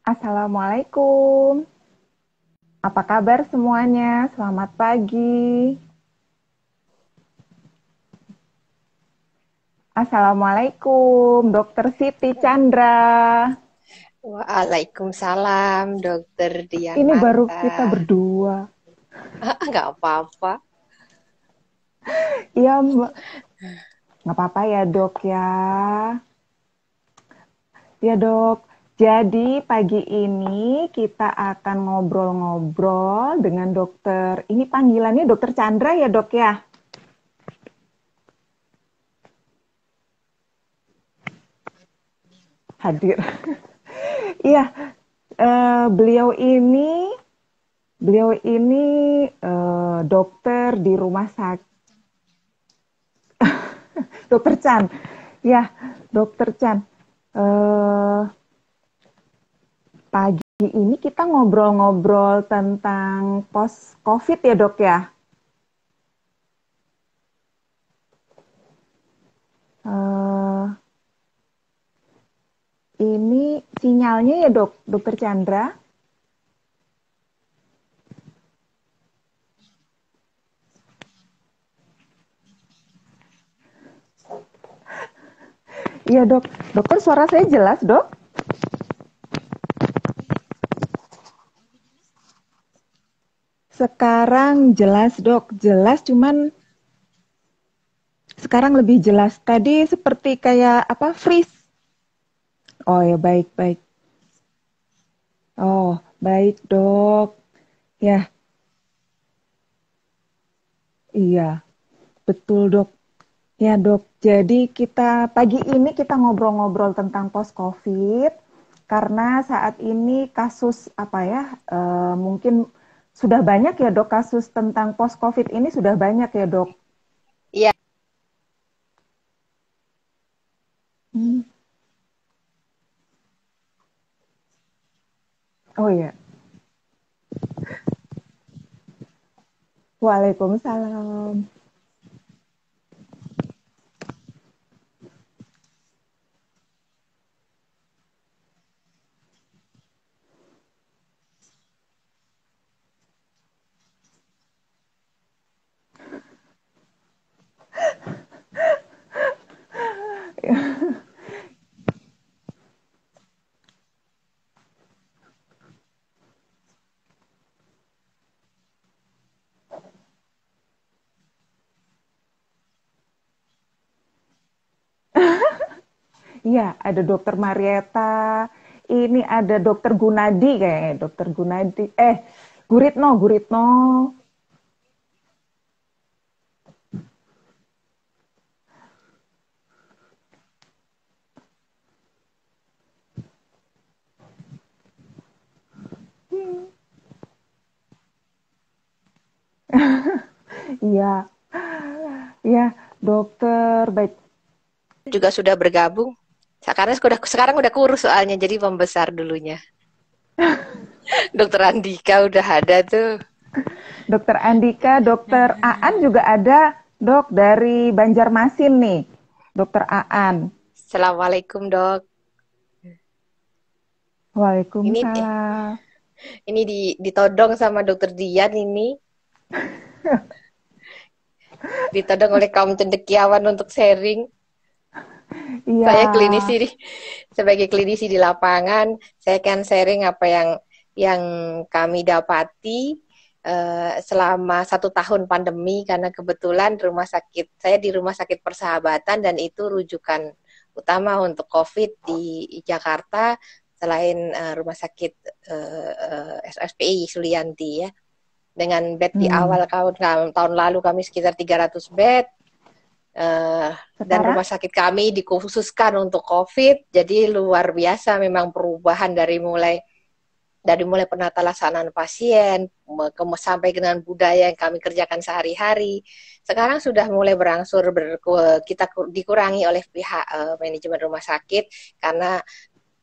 Assalamualaikum. Apa kabar semuanya? Selamat pagi. Assalamualaikum, Dokter Siti Chandra. Waalaikumsalam, Dokter Dian Ini baru Marta. kita berdua. Nggak apa-apa. Iya, Mbak. Nggak apa-apa ya, Dok ya. Ya, Dok. Jadi pagi ini kita akan ngobrol-ngobrol dengan dokter. Ini panggilannya Dokter Chandra ya, Dok ya? Hadir. Iya, beliau ini dokter di rumah sakit. Dokter Chan, ya, Dokter Chan. Eh, Pagi ini kita ngobrol-ngobrol tentang post COVID ya, Dok ya. Eh, ini sinyalnya ya, Dok, Dokter Chandra. Iya, Dok. Dokter, suara saya jelas, Dok? Sekarang jelas, Dok. Jelas, cuman sekarang lebih jelas. Tadi seperti kayak apa? Freeze. Oh ya, baik-baik. Oh, baik, Dok. Ya, iya, betul, Dok. Ya, Dok. Jadi pagi ini kita ngobrol-ngobrol tentang post COVID karena saat ini kasus apa ya? Mungkin sudah banyak ya, Dok, kasus tentang post COVID ini sudah banyak ya, Dok. Iya, Hmm. Oh ya. Waalaikumsalam. Iya, ada Dokter Marieta. Ini ada Dokter Gunadi kayaknya, Dokter Gunadi. Guritno, Guritno. Iya, iya, dokter. Baik. juga sudah bergabung. Sekarang udah kurus soalnya, jadi pembesar dulunya. Dokter Andika udah ada tuh. Dokter Andika, Dokter Aan juga ada, Dok, dari Banjarmasin nih. Dokter Aan. Assalamualaikum, Dok. Ini Waalaikumsalam. ini ditodong sama Dokter Dian ini, ditodong oleh kaum cendekiawan untuk sharing. Iya. Saya sebagai klinisi di lapangan, saya kan sharing apa yang kami dapati selama 1 tahun pandemi, karena kebetulan saya di rumah sakit Persahabatan dan itu rujukan utama untuk COVID di Jakarta selain rumah sakit SSPI Sulianti ya. Dengan bed di Hmm. awal tahun lalu kami sekitar 300 bed. Dan Sekarang? rumah sakit kami dikhususkan untuk COVID, jadi luar biasa memang perubahan dari mulai penata laksanaan pasien sampai dengan budaya yang kami kerjakan sehari-hari. Sekarang sudah mulai berangsur kita dikurangi oleh pihak manajemen rumah sakit karena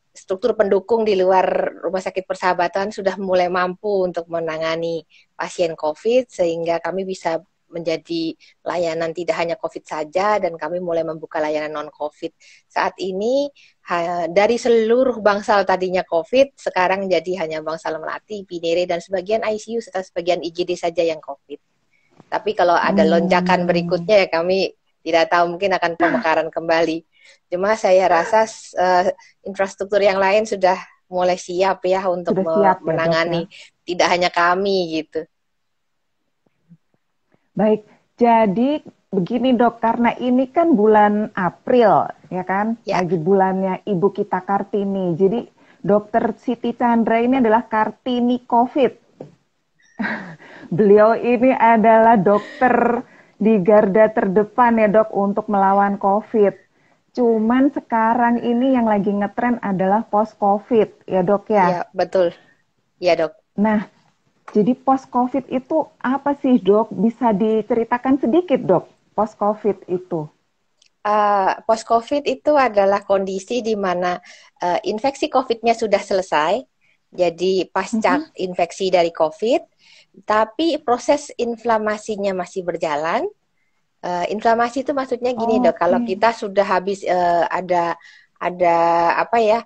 struktur pendukung di luar rumah sakit Persahabatan sudah mulai mampu untuk menangani pasien COVID, sehingga kami bisa menjadi layanan tidak hanya COVID saja, dan kami mulai membuka layanan non-COVID. Saat ini dari seluruh bangsal tadinya COVID, sekarang jadi hanya bangsal melati, binere, dan sebagian ICU serta sebagian IGD saja yang COVID. Tapi kalau ada lonjakan berikutnya ya kami tidak tahu, mungkin akan pemekaran kembali. Cuma saya rasa infrastruktur yang lain sudah mulai siap ya untuk siap, menangani, ya, tidak hanya kami gitu. Baik, jadi begini Dok, karena ini kan bulan April, ya kan? Ya. Lagi bulannya Ibu kita Kartini. Jadi Dokter Siti Chandra ini adalah Kartini COVID. Beliau ini adalah dokter di garda terdepan ya Dok untuk melawan COVID. Cuman sekarang ini yang lagi ngetren adalah post-COVID ya Dok ya? Iya, betul. Iya Dok. Nah, jadi post-COVID itu apa sih Dok? Bisa diceritakan sedikit Dok, post-COVID itu? Post-COVID itu adalah kondisi di mana infeksi COVID-nya sudah selesai, jadi pasca infeksi dari COVID, tapi proses inflamasinya masih berjalan. Inflamasi itu maksudnya gini Dok, kalau kita sudah habis ada apa ya,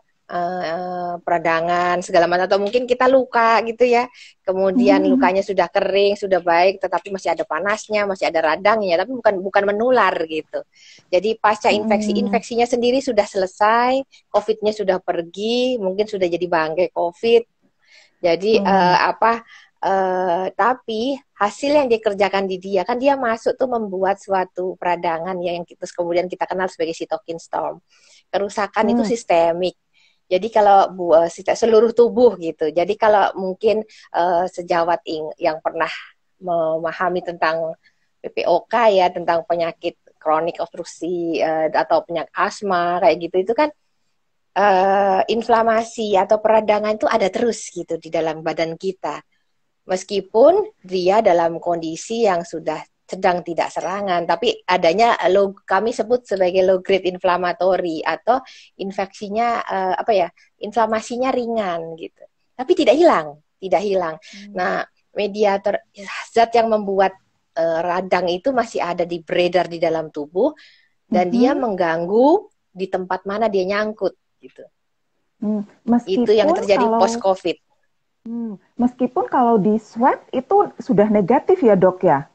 peradangan segala macam, atau mungkin kita luka gitu ya, kemudian lukanya sudah kering, sudah baik, tetapi masih ada panasnya, masih ada radangnya, tapi bukan menular gitu. Jadi pasca infeksinya sendiri sudah selesai, COVID-nya sudah pergi, mungkin sudah jadi bangkai COVID. Jadi tapi hasil yang dikerjakan di dia, kan dia masuk tuh membuat suatu peradangan ya, yang kemudian kita kenal sebagai cytokine storm. Kerusakan itu sistemik. Jadi kalau seluruh tubuh gitu. Jadi kalau mungkin sejawat yang pernah memahami tentang PPOK ya, tentang penyakit kronik obstruksi atau penyakit asma kayak gitu, itu kan inflamasi atau peradangan itu ada terus gitu di dalam badan kita. Meskipun dia dalam kondisi yang sudah sedang tidak serangan, tapi adanya kami sebut sebagai low grade inflammatory, atau infeksinya inflamasinya ringan gitu. Tapi tidak hilang. Nah, mediator zat yang membuat radang itu masih ada beredar di dalam tubuh, dan dia mengganggu di tempat mana dia nyangkut gitu. Itu yang terjadi post COVID. Meskipun kalau di swab itu sudah negatif ya Dok ya?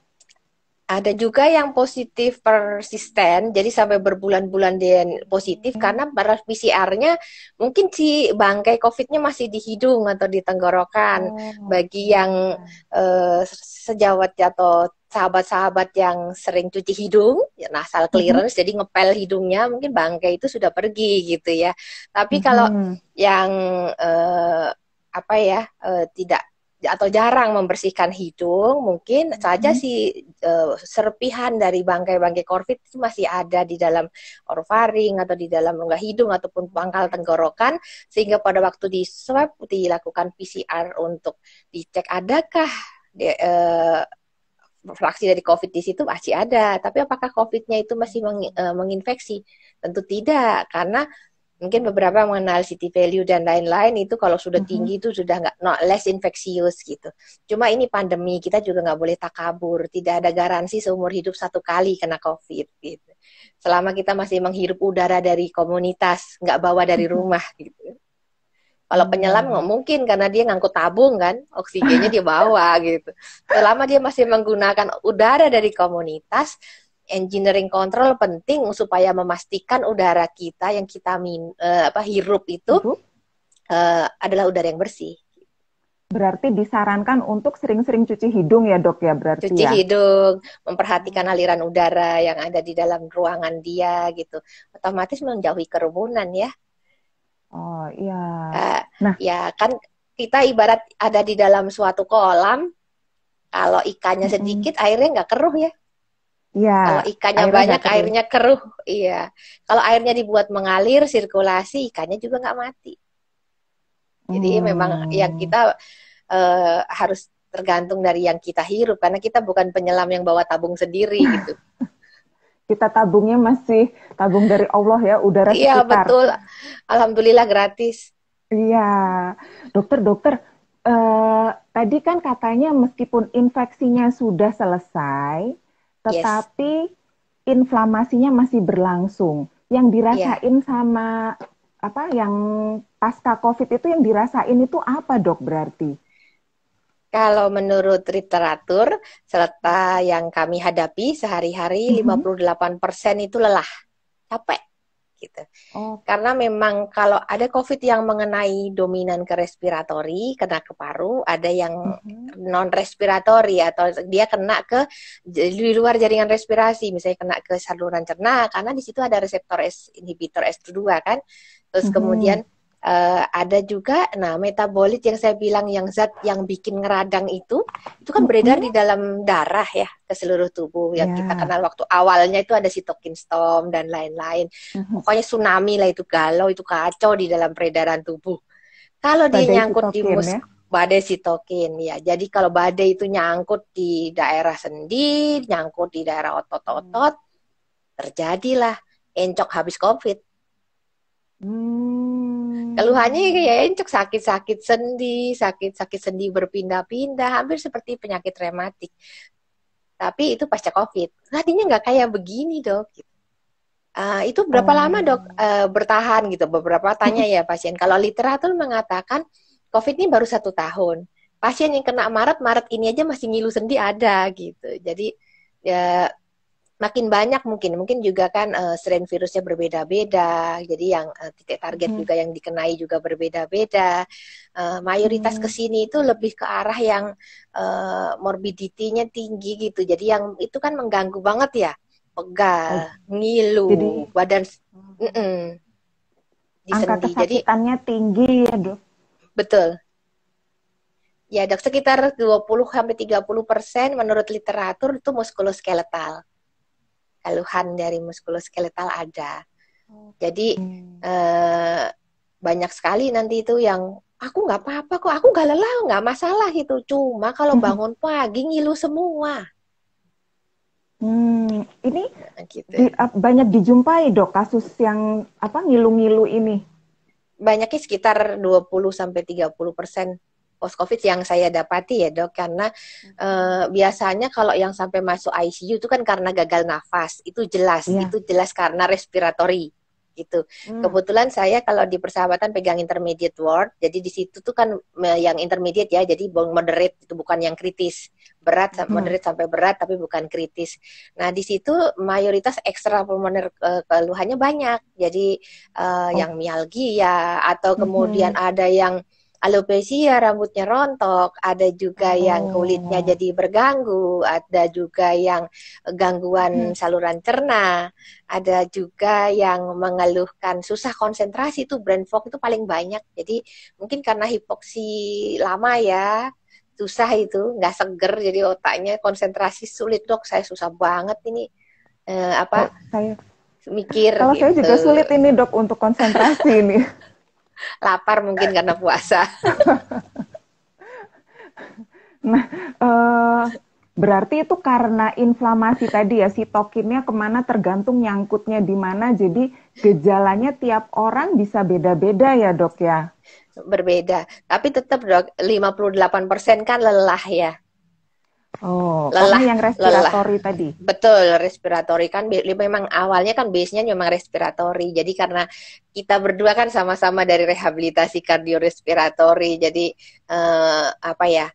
Ada juga yang positif persisten, jadi sampai berbulan-bulan dia positif, karena pada PCR-nya mungkin si bangkai COVID-nya masih di hidung atau di tenggorokan. Bagi yang sejawat atau sahabat-sahabat yang sering cuci hidung, nasal clearance, jadi ngepel hidungnya, mungkin bangkai itu sudah pergi gitu ya. Tapi kalau yang tidak atau jarang membersihkan hidung, mungkin saja si serpihan dari bangkai-bangkai COVID itu masih ada di dalam orofaring atau di dalam rongga hidung ataupun pangkal tenggorokan, sehingga pada waktu di swab dilakukan PCR untuk dicek adakah fraksi dari COVID di situ, masih ada. Tapi apakah COVID-nya itu masih menginfeksi? Tentu tidak, karena mungkin beberapa mengenal city value dan lain-lain, itu kalau sudah tinggi itu sudah not less infectious gitu. Cuma ini pandemi, kita juga nggak boleh takabur, tidak ada garansi seumur hidup satu kali kena COVID gitu. Selama kita masih menghirup udara dari komunitas, nggak bawa dari rumah gitu. Kalau penyelam nggak mungkin, karena dia ngangkut tabung kan, oksigennya dia bawa gitu. Selama dia masih menggunakan udara dari komunitas, engineering control penting supaya memastikan udara kita yang kita hirup itu adalah udara yang bersih. Berarti disarankan untuk sering-sering cuci hidung ya Dok ya, berarti cuci hidung, memperhatikan aliran udara yang ada di dalam ruangan dia gitu. Otomatis menjauhi kerumunan ya. Oh iya. Ya kan kita ibarat ada di dalam suatu kolam, kalau ikannya sedikit airnya nggak keruh ya. Iya. Kalau ikannya banyak airnya keruh. Iya. Kalau airnya dibuat mengalir, sirkulasi, ikannya juga nggak mati. Jadi memang yang kita harus tergantung dari yang kita hirup, karena kita bukan penyelam yang bawa tabung sendiri gitu. Kita tabungnya masih tabung dari Allah ya, udara sekitar. Iya betul, alhamdulillah gratis. Iya, dokter, tadi kan katanya meskipun infeksinya sudah selesai, Yes, tetapi inflamasinya masih berlangsung. Yang iya. dirasain sama apa yang pasca COVID itu yang dirasain itu apa, Dok, berarti? Kalau menurut literatur, serta yang kami hadapi sehari-hari, Mhm. 58% itu lelah, capek gitu. Oh. Karena memang kalau ada COVID yang mengenai dominan ke respiratori, kena ke paru, ada yang Mhm. non respiratori atau dia kena ke di luar jaringan respirasi, misalnya kena ke saluran cerna karena di situ ada reseptor inhibitor S2 kan. Terus kemudian Mhm. ada juga nah metabolit yang saya bilang yang zat yang bikin ngeradang itu kan beredar Mhm. di dalam darah ya ke seluruh tubuh yang kita Ya. kenal waktu awalnya itu ada sitokin storm dan lain-lain. Mhm. Pokoknya tsunami lah itu galau, itu kacau di dalam peredaran tubuh. Kalau dia Badai nyangkut di sitokin ya. badai sitokin ya. Jadi kalau badai itu nyangkut di daerah sendi, nyangkut di daerah otot-otot, terjadilah encok habis COVID. Keluhannya Hmm. kayak encok sakit-sakit sendi, sakit-sakit sendi berpindah-pindah, hampir seperti penyakit rematik. Tapi itu pasca COVID. Tadinya nggak kayak begini dok. Itu berapa lama dok Oh. bertahan gitu? Beberapa tanya ya pasien. Kalau literatur mengatakan COVID ini baru 1 tahun. Pasien yang kena Maret ini aja masih ngilu sendi ada gitu. Jadi ya makin banyak mungkin juga kan strain virusnya berbeda-beda. Jadi yang titik target Mhm. juga yang dikenai juga berbeda-beda. Mayoritas Hmm. kesini itu lebih ke arah yang morbidity-nya tinggi gitu. Jadi yang itu kan mengganggu banget ya, Oh, pegal, jadi ngilu, badan di angka sendi. Jadi kesakitannya tinggi ya, Dok. betul. Ya, dok, sekitar 20-30% menurut literatur itu muskuloskeletal. Keluhan dari muskuloskeletal ada. Jadi Oke. eh, banyak sekali nanti itu yang aku nggak apa-apa kok, aku nggak lelah, nggak masalah gitu. Cuma kalau bangun pagi ngilu semua, Ini gitu. banyak dijumpai, Dok, kasus yang apa ngilu-ngilu ini. Banyaknya sekitar 20-30% post COVID yang saya dapati ya dok, karena biasanya kalau yang sampai masuk ICU itu kan karena gagal nafas, Iya. itu jelas karena respiratory gitu. Hmm. Kebetulan saya kalau di persahabatan pegang intermediate ward, jadi di situ tuh kan yang intermediate ya, jadi moderate itu bukan yang kritis, berat Mhm. moderate sampai berat tapi bukan kritis. Nah di situ mayoritas ekstra pulmoner keluhannya banyak, jadi Oh. yang mialgia atau kemudian Mhm. ada yang alopecia rambutnya rontok, ada juga yang kulitnya Oh. jadi berganggu, ada juga yang Mhm. gangguan saluran cerna, ada juga yang mengeluhkan susah konsentrasi itu brain fog itu paling banyak. Jadi mungkin karena hipoksi lama ya, susah itu nggak seger jadi otaknya konsentrasi sulit dok, saya susah banget ini Oh, apa saya mikir kalau saya gitu. juga sulit ini, Dok, untuk konsentrasi ini. Lapar mungkin karena puasa. Nah, eh, berarti itu karena inflamasi tadi ya, sitokinnya kemana tergantung nyangkutnya di mana, jadi gejalanya tiap orang bisa beda-beda ya, Dok ya? Berbeda. Tapi tetap dok, 58% kan lelah ya. Oh, karena Lelah, yang lelah. respiratori tadi. Betul, respiratori kan memang awalnya kan base-nya memang respiratori. Jadi karena kita berdua kan sama-sama dari rehabilitasi kardiorespiratori. Jadi apa ya?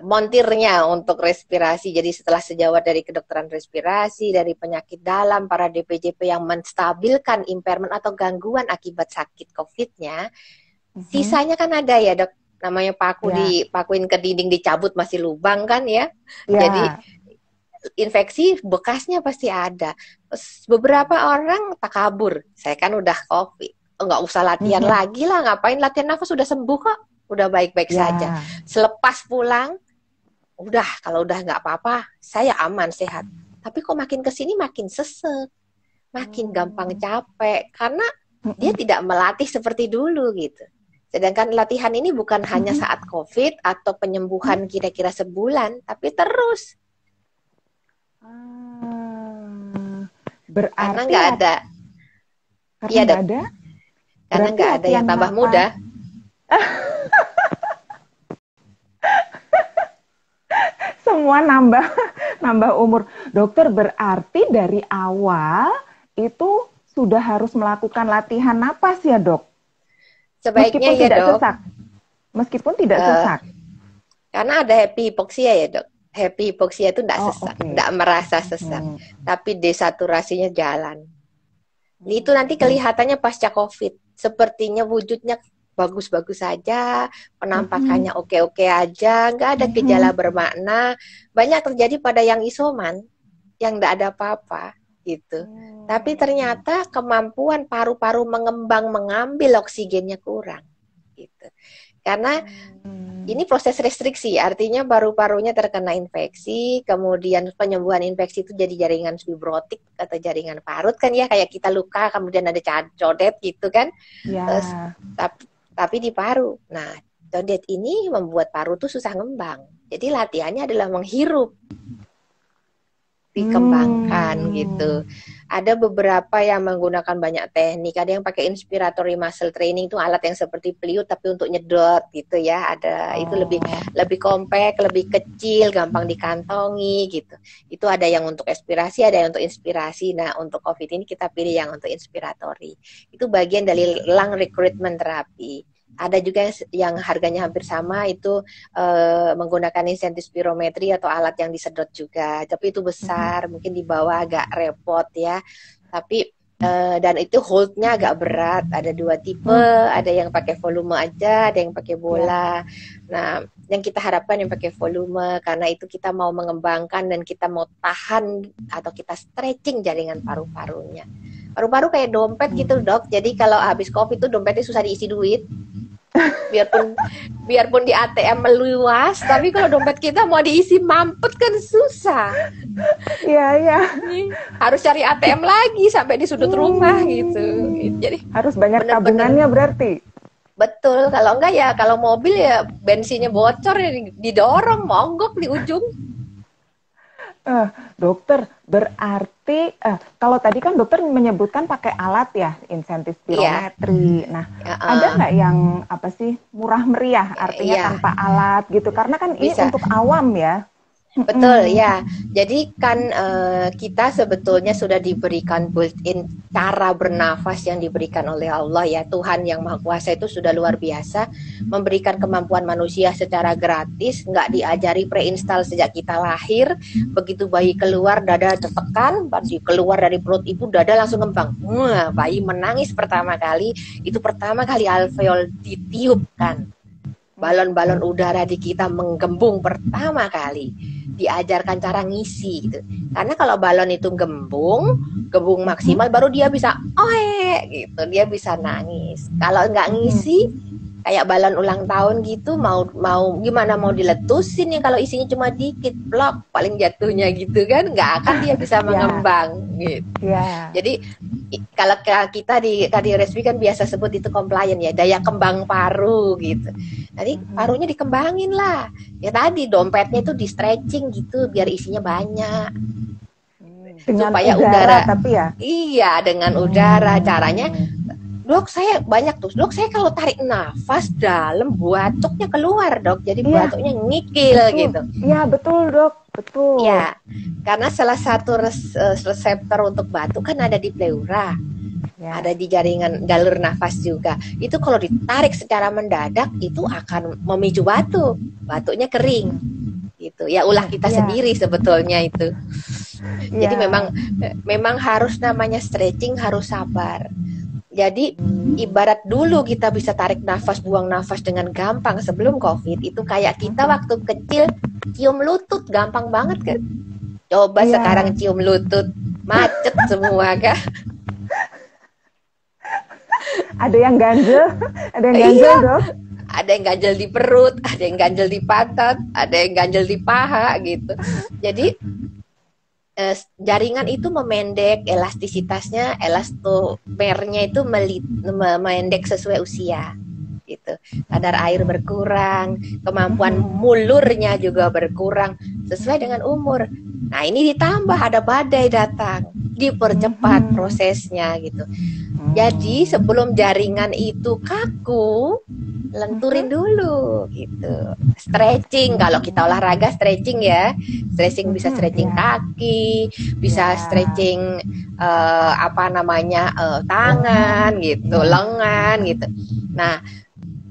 Montirnya untuk respirasi. Jadi setelah sejawat dari kedokteran respirasi, dari penyakit dalam, para DPJP yang menstabilkan impairment atau gangguan akibat sakit COVID-nya, Mhm. sisanya kan ada ya dok, namanya Ya, pakuin ke dinding dicabut masih lubang kan ya. Jadi ya. infeksi bekasnya pasti ada. Beberapa orang takabur, saya kan udah COVID, nggak usah latihan Mhm. lagi lah, ngapain latihan nafas, sudah sembuh kok, udah baik-baik saja. Ya. Selepas pulang, udah kalau udah nggak apa-apa, saya aman sehat. Tapi kok makin kesini makin sesek, makin gampang Hmm. capek karena dia Mhm. tidak melatih seperti dulu gitu. Sedangkan latihan ini bukan hanya Mhm. saat COVID atau penyembuhan kira-kira sebulan, tapi terus. Ah, Karena berarti nggak ada, karena iya nggak dok, ada, karena berarti nggak ada yang latihan tambah napas. muda. Semua nambah Nambah umur. Dokter, berarti dari awal itu sudah harus melakukan latihan napas ya, Dok? Sebaiknya Meskipun ya tidak dok, sesak. Meskipun tidak Eh, sesak. karena ada happy hypoxia ya dok. Happy hypoxia itu tidak Oh, sesak, oke. tidak merasa sesak, Hmm. tapi desaturasinya jalan. Itu nanti Hmm. kelihatannya pasca COVID. Sepertinya wujudnya bagus-bagus saja, Mhm. penampakannya oke-oke aja, nggak ada gejala Mhm. bermakna. Banyak terjadi pada yang isoman, yang nggak ada apa-apa gitu. Tapi Hmm. ternyata kemampuan paru-paru mengembang mengambil oksigennya kurang gitu. Karena Hmm. ini proses restriksi, artinya paru-parunya terkena infeksi, kemudian penyembuhan infeksi itu jadi jaringan fibrotik atau jaringan parut kan ya, kayak kita luka kemudian ada codet gitu kan. Terus Ya. tapi di paru. Nah, codet ini membuat paru tuh susah ngembang. Jadi latihannya adalah menghirup, dikembangkan Hmm. gitu. Ada beberapa yang menggunakan banyak teknik, ada yang pakai inspiratory muscle training itu alat yang seperti peliut tapi untuk nyedot gitu ya. Ada itu lebih Oh. lebih compact, lebih kecil, gampang dikantongi gitu. Itu ada yang untuk expirasi, ada yang untuk inspirasi. Nah, untuk COVID ini kita pilih yang untuk inspiratory. Itu bagian dari lung recruitment terapi. Ada juga yang harganya hampir sama itu menggunakan insentif spirometri atau alat yang disedot juga. Tapi itu besar, mungkin di bawah agak repot ya. Tapi dan itu holdnya agak berat. Ada dua tipe, Hmm. ada yang pakai volume aja, ada yang pakai Ya. bola. Nah, yang kita harapkan yang pakai volume karena itu kita mau mengembangkan dan kita mau tahan atau kita stretching jaringan paru-parunya. Paru-paru kayak dompet gitu Hmm. dok. Jadi kalau habis COVID itu dompetnya susah diisi duit. Biarpun biarpun di ATM meluas, tapi kalau dompet kita mau diisi mampet kan susah. Iya, iya. Harus cari ATM lagi sampai di sudut rumah gitu. Hmm. Jadi Harus banyak bener-bener tabungannya berarti. betul. Kalau enggak ya kalau mobil ya bensinnya bocor ya didorong monggok di ujung. Dokter, berarti kalau tadi kan dokter menyebutkan pakai alat ya, insentif Iya, spirometri. Nah, ada uh, nggak yang apa sih murah meriah, artinya iya tanpa alat gitu? Karena kan ini bisa. untuk awam ya. Betul Mm-mm. ya. Jadi kan kita sebetulnya sudah diberikan built-in cara bernafas yang diberikan oleh Allah ya. Tuhan yang Maha Kuasa itu sudah luar biasa memberikan kemampuan manusia secara gratis, nggak diajari pre-install sejak kita lahir. Begitu bayi keluar dada tertekan, bayi keluar dari perut ibu dada langsung ngembang. Wah, bayi menangis pertama kali, itu pertama kali alveol ditiupkan. Balon-balon udara di kita menggembung pertama kali, diajarkan cara ngisi gitu. Karena kalau balon itu gembung maksimal baru dia bisa gitu, dia bisa nangis. Kalau nggak ngisi kayak balon ulang tahun gitu mau mau gimana mau diletusin ya kalau isinya cuma dikit blok paling jatuhnya gitu kan nggak akan dia bisa Ya, mengembang gitu. ya. Jadi kalau kita di kardiorespi kan biasa sebut itu compliant ya, daya kembang paru gitu. Nanti parunya dikembangin lah. Ya tadi dompetnya itu di stretching gitu biar isinya banyak. Dengan Supaya udara udara. tapi ya. Iya, dengan udara. Caranya, dok saya banyak tuh. Dok saya kalau tarik nafas dalam batuknya keluar dok. Jadi Iya, batuknya ngikil betul. gitu. Iya, betul, Dok. Betul. Ya, karena salah satu reseptor untuk batuk kan ada di pleura. Ya. Ada di jaringan jalur nafas juga. Itu kalau ditarik secara mendadak itu akan memicu batuk. Batuknya kering. Gitu. Ya ulah kita Iya. sendiri sebetulnya itu. Jadi Iya. memang harus namanya stretching harus sabar. Jadi ibarat dulu kita bisa tarik nafas, buang nafas dengan gampang sebelum COVID, itu kayak kita waktu kecil cium lutut gampang banget kan. Coba Iya. sekarang cium lutut, macet semua kan. Ada yang ganjel, ada yang ganjel, Iya, Dok. ada yang ganjel di perut, ada yang ganjel di pantat, ada yang ganjel di paha gitu. Jadi jaringan itu memendek, elastisitasnya, elastomernya itu memendek sesuai usia gitu. Kadar air berkurang, kemampuan mulurnya juga berkurang sesuai dengan umur. Nah, ini ditambah ada badai datang, dipercepat prosesnya gitu. Jadi sebelum jaringan itu kaku, lenturin dulu gitu. Stretching, kalau kita olahraga stretching ya. Stretching bisa stretching kaki, bisa stretching tangan gitu, lengan gitu. Nah,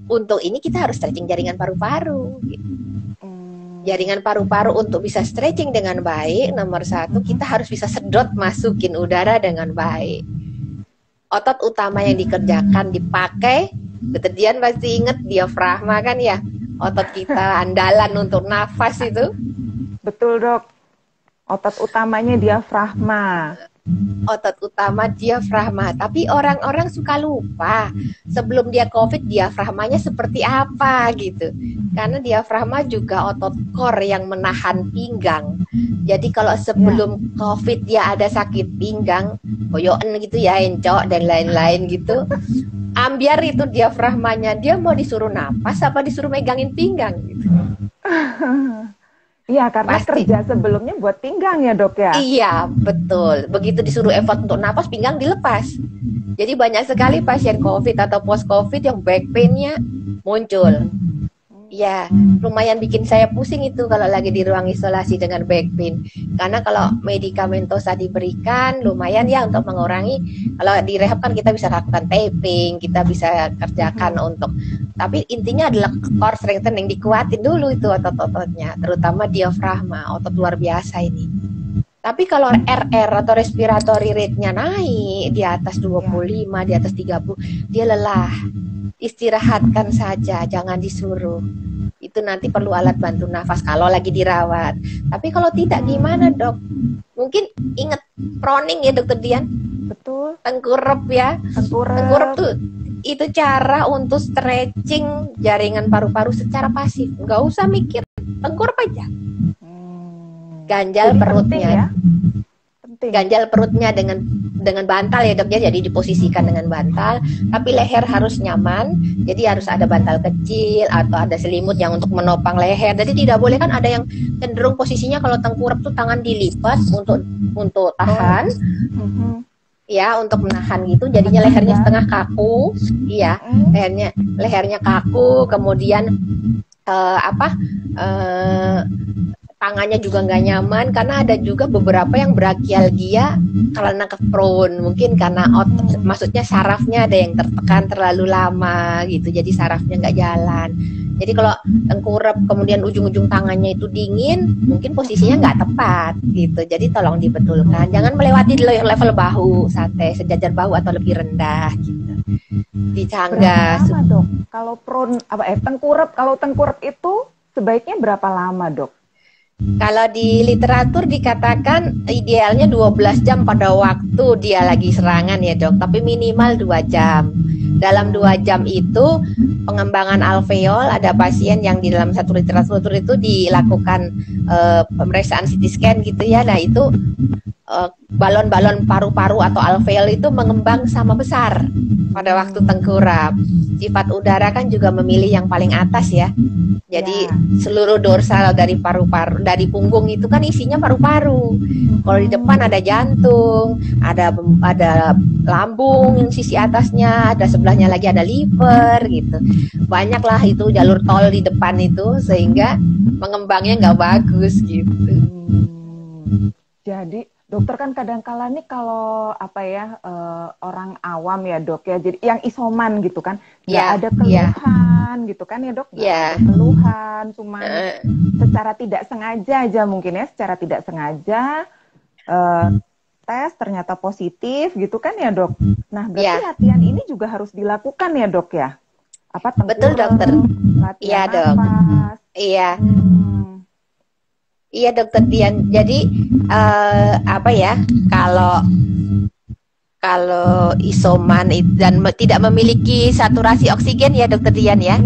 untuk ini kita harus stretching jaringan paru-paru gitu. Jaringan paru-paru untuk bisa stretching dengan baik, nomor satu kita harus bisa sedot masukin udara dengan baik. Otot utama yang dikerjakan dipakai, Dokter Dian pasti inget diafragma kan ya, otot kita andalan untuk nafas itu. Betul dok, otot utamanya diafragma. Otot utama diafragma, tapi orang-orang suka lupa sebelum dia COVID diafragmanya seperti apa gitu, karena diafragma juga otot core yang menahan pinggang. Jadi kalau sebelum COVID dia ada sakit pinggang, koyokan gitu ya, encok dan lain-lain gitu, ambiar itu diafragmanya, dia mau disuruh napas apa disuruh megangin pinggang gitu. Iya, karena pasti kerja sebelumnya buat pinggang ya dok ya? Iya, betul. Begitu disuruh effort untuk napas, pinggang dilepas. Jadi banyak sekali pasien COVID atau post-COVID yang back pain-nya muncul. Ya, lumayan bikin saya pusing itu kalau lagi di ruang isolasi dengan back pain. Karena kalau medikamentosa diberikan, lumayan ya untuk mengurangi. Kalau di rehab kan kita bisa lakukan taping, kita bisa kerjakan untuk. Tapi intinya adalah core strengthening, dikuatin dulu itu otot-ototnya, terutama diafragma, otot luar biasa ini. Tapi kalau RR atau respiratory rate-nya naik di atas 25, di atas 30, dia lelah. Istirahatkan saja, jangan disuruh. Itu nanti perlu alat bantu nafas kalau lagi dirawat. Tapi kalau tidak gimana dok? Mungkin inget proning ya Dokter Dian? Betul. Tengkurap ya. Tengkurap tuh itu cara untuk stretching jaringan paru-paru secara pasif. Nggak usah mikir, tengkurap aja. Ganjal perutnya. Ya? Ganjal perutnya dengan bantal ya dok ya, jadi diposisikan dengan bantal, tapi leher harus nyaman, jadi harus ada bantal kecil atau ada selimut yang untuk menopang leher. Jadi tidak boleh, kan ada yang cenderung posisinya kalau tengkurap tuh tangan dilipat untuk tahan, ya untuk menahan gitu, jadinya lehernya setengah kaku, iya lehernya kaku, kemudian tangannya juga nggak nyaman, karena ada juga beberapa yang brachialgia karena keprone, mungkin karena maksudnya sarafnya ada yang tertekan terlalu lama gitu, jadi sarafnya nggak jalan. Jadi kalau tengkurap kemudian ujung-ujung tangannya itu dingin, mungkin posisinya nggak tepat gitu. Jadi tolong dibetulkan, jangan melewati level bahu, sate sejajar bahu atau lebih rendah gitu. Dicangga. Berapa lama dok? Kalau tengkurap, kalau tengkurap itu sebaiknya berapa lama dok? Kalau di literatur dikatakan idealnya 12 jam pada waktu dia lagi serangan ya dok, tapi minimal 2 jam. Dalam 2 jam itu pengembangan alveol, ada pasien yang di dalam satu literatur itu dilakukan pemeriksaan CT scan gitu ya. Nah itu balon-balon paru-paru atau alveol itu mengembang sama besar pada waktu tengkurap. Sifat udara kan juga memilih yang paling atas ya. Jadi seluruh dorsal dari paru-paru, dari punggung itu kan isinya paru-paru. Kalau di depan ada jantung, ada lambung yang sisi atasnya, ada sebelahnya lagi ada liver gitu. Banyaklah itu jalur tol di depan itu, sehingga mengembangnya nggak bagus gitu. Jadi dokter kan kadang-kala nih kalau orang awam ya dok ya, jadi yang isoman gitu kan, nggak ada keluhan gitu kan ya dok, nggak ada keluhan, cuma secara tidak sengaja aja mungkin ya, secara tidak sengaja tes ternyata positif gitu kan ya dok. Nah berarti latihan ini juga harus dilakukan ya dok ya? Betul dokter. Iya dok. Iya. Iya Dokter Dian. Jadi kalau isoman dan tidak memiliki saturasi oksigen ya Dokter Dian ya.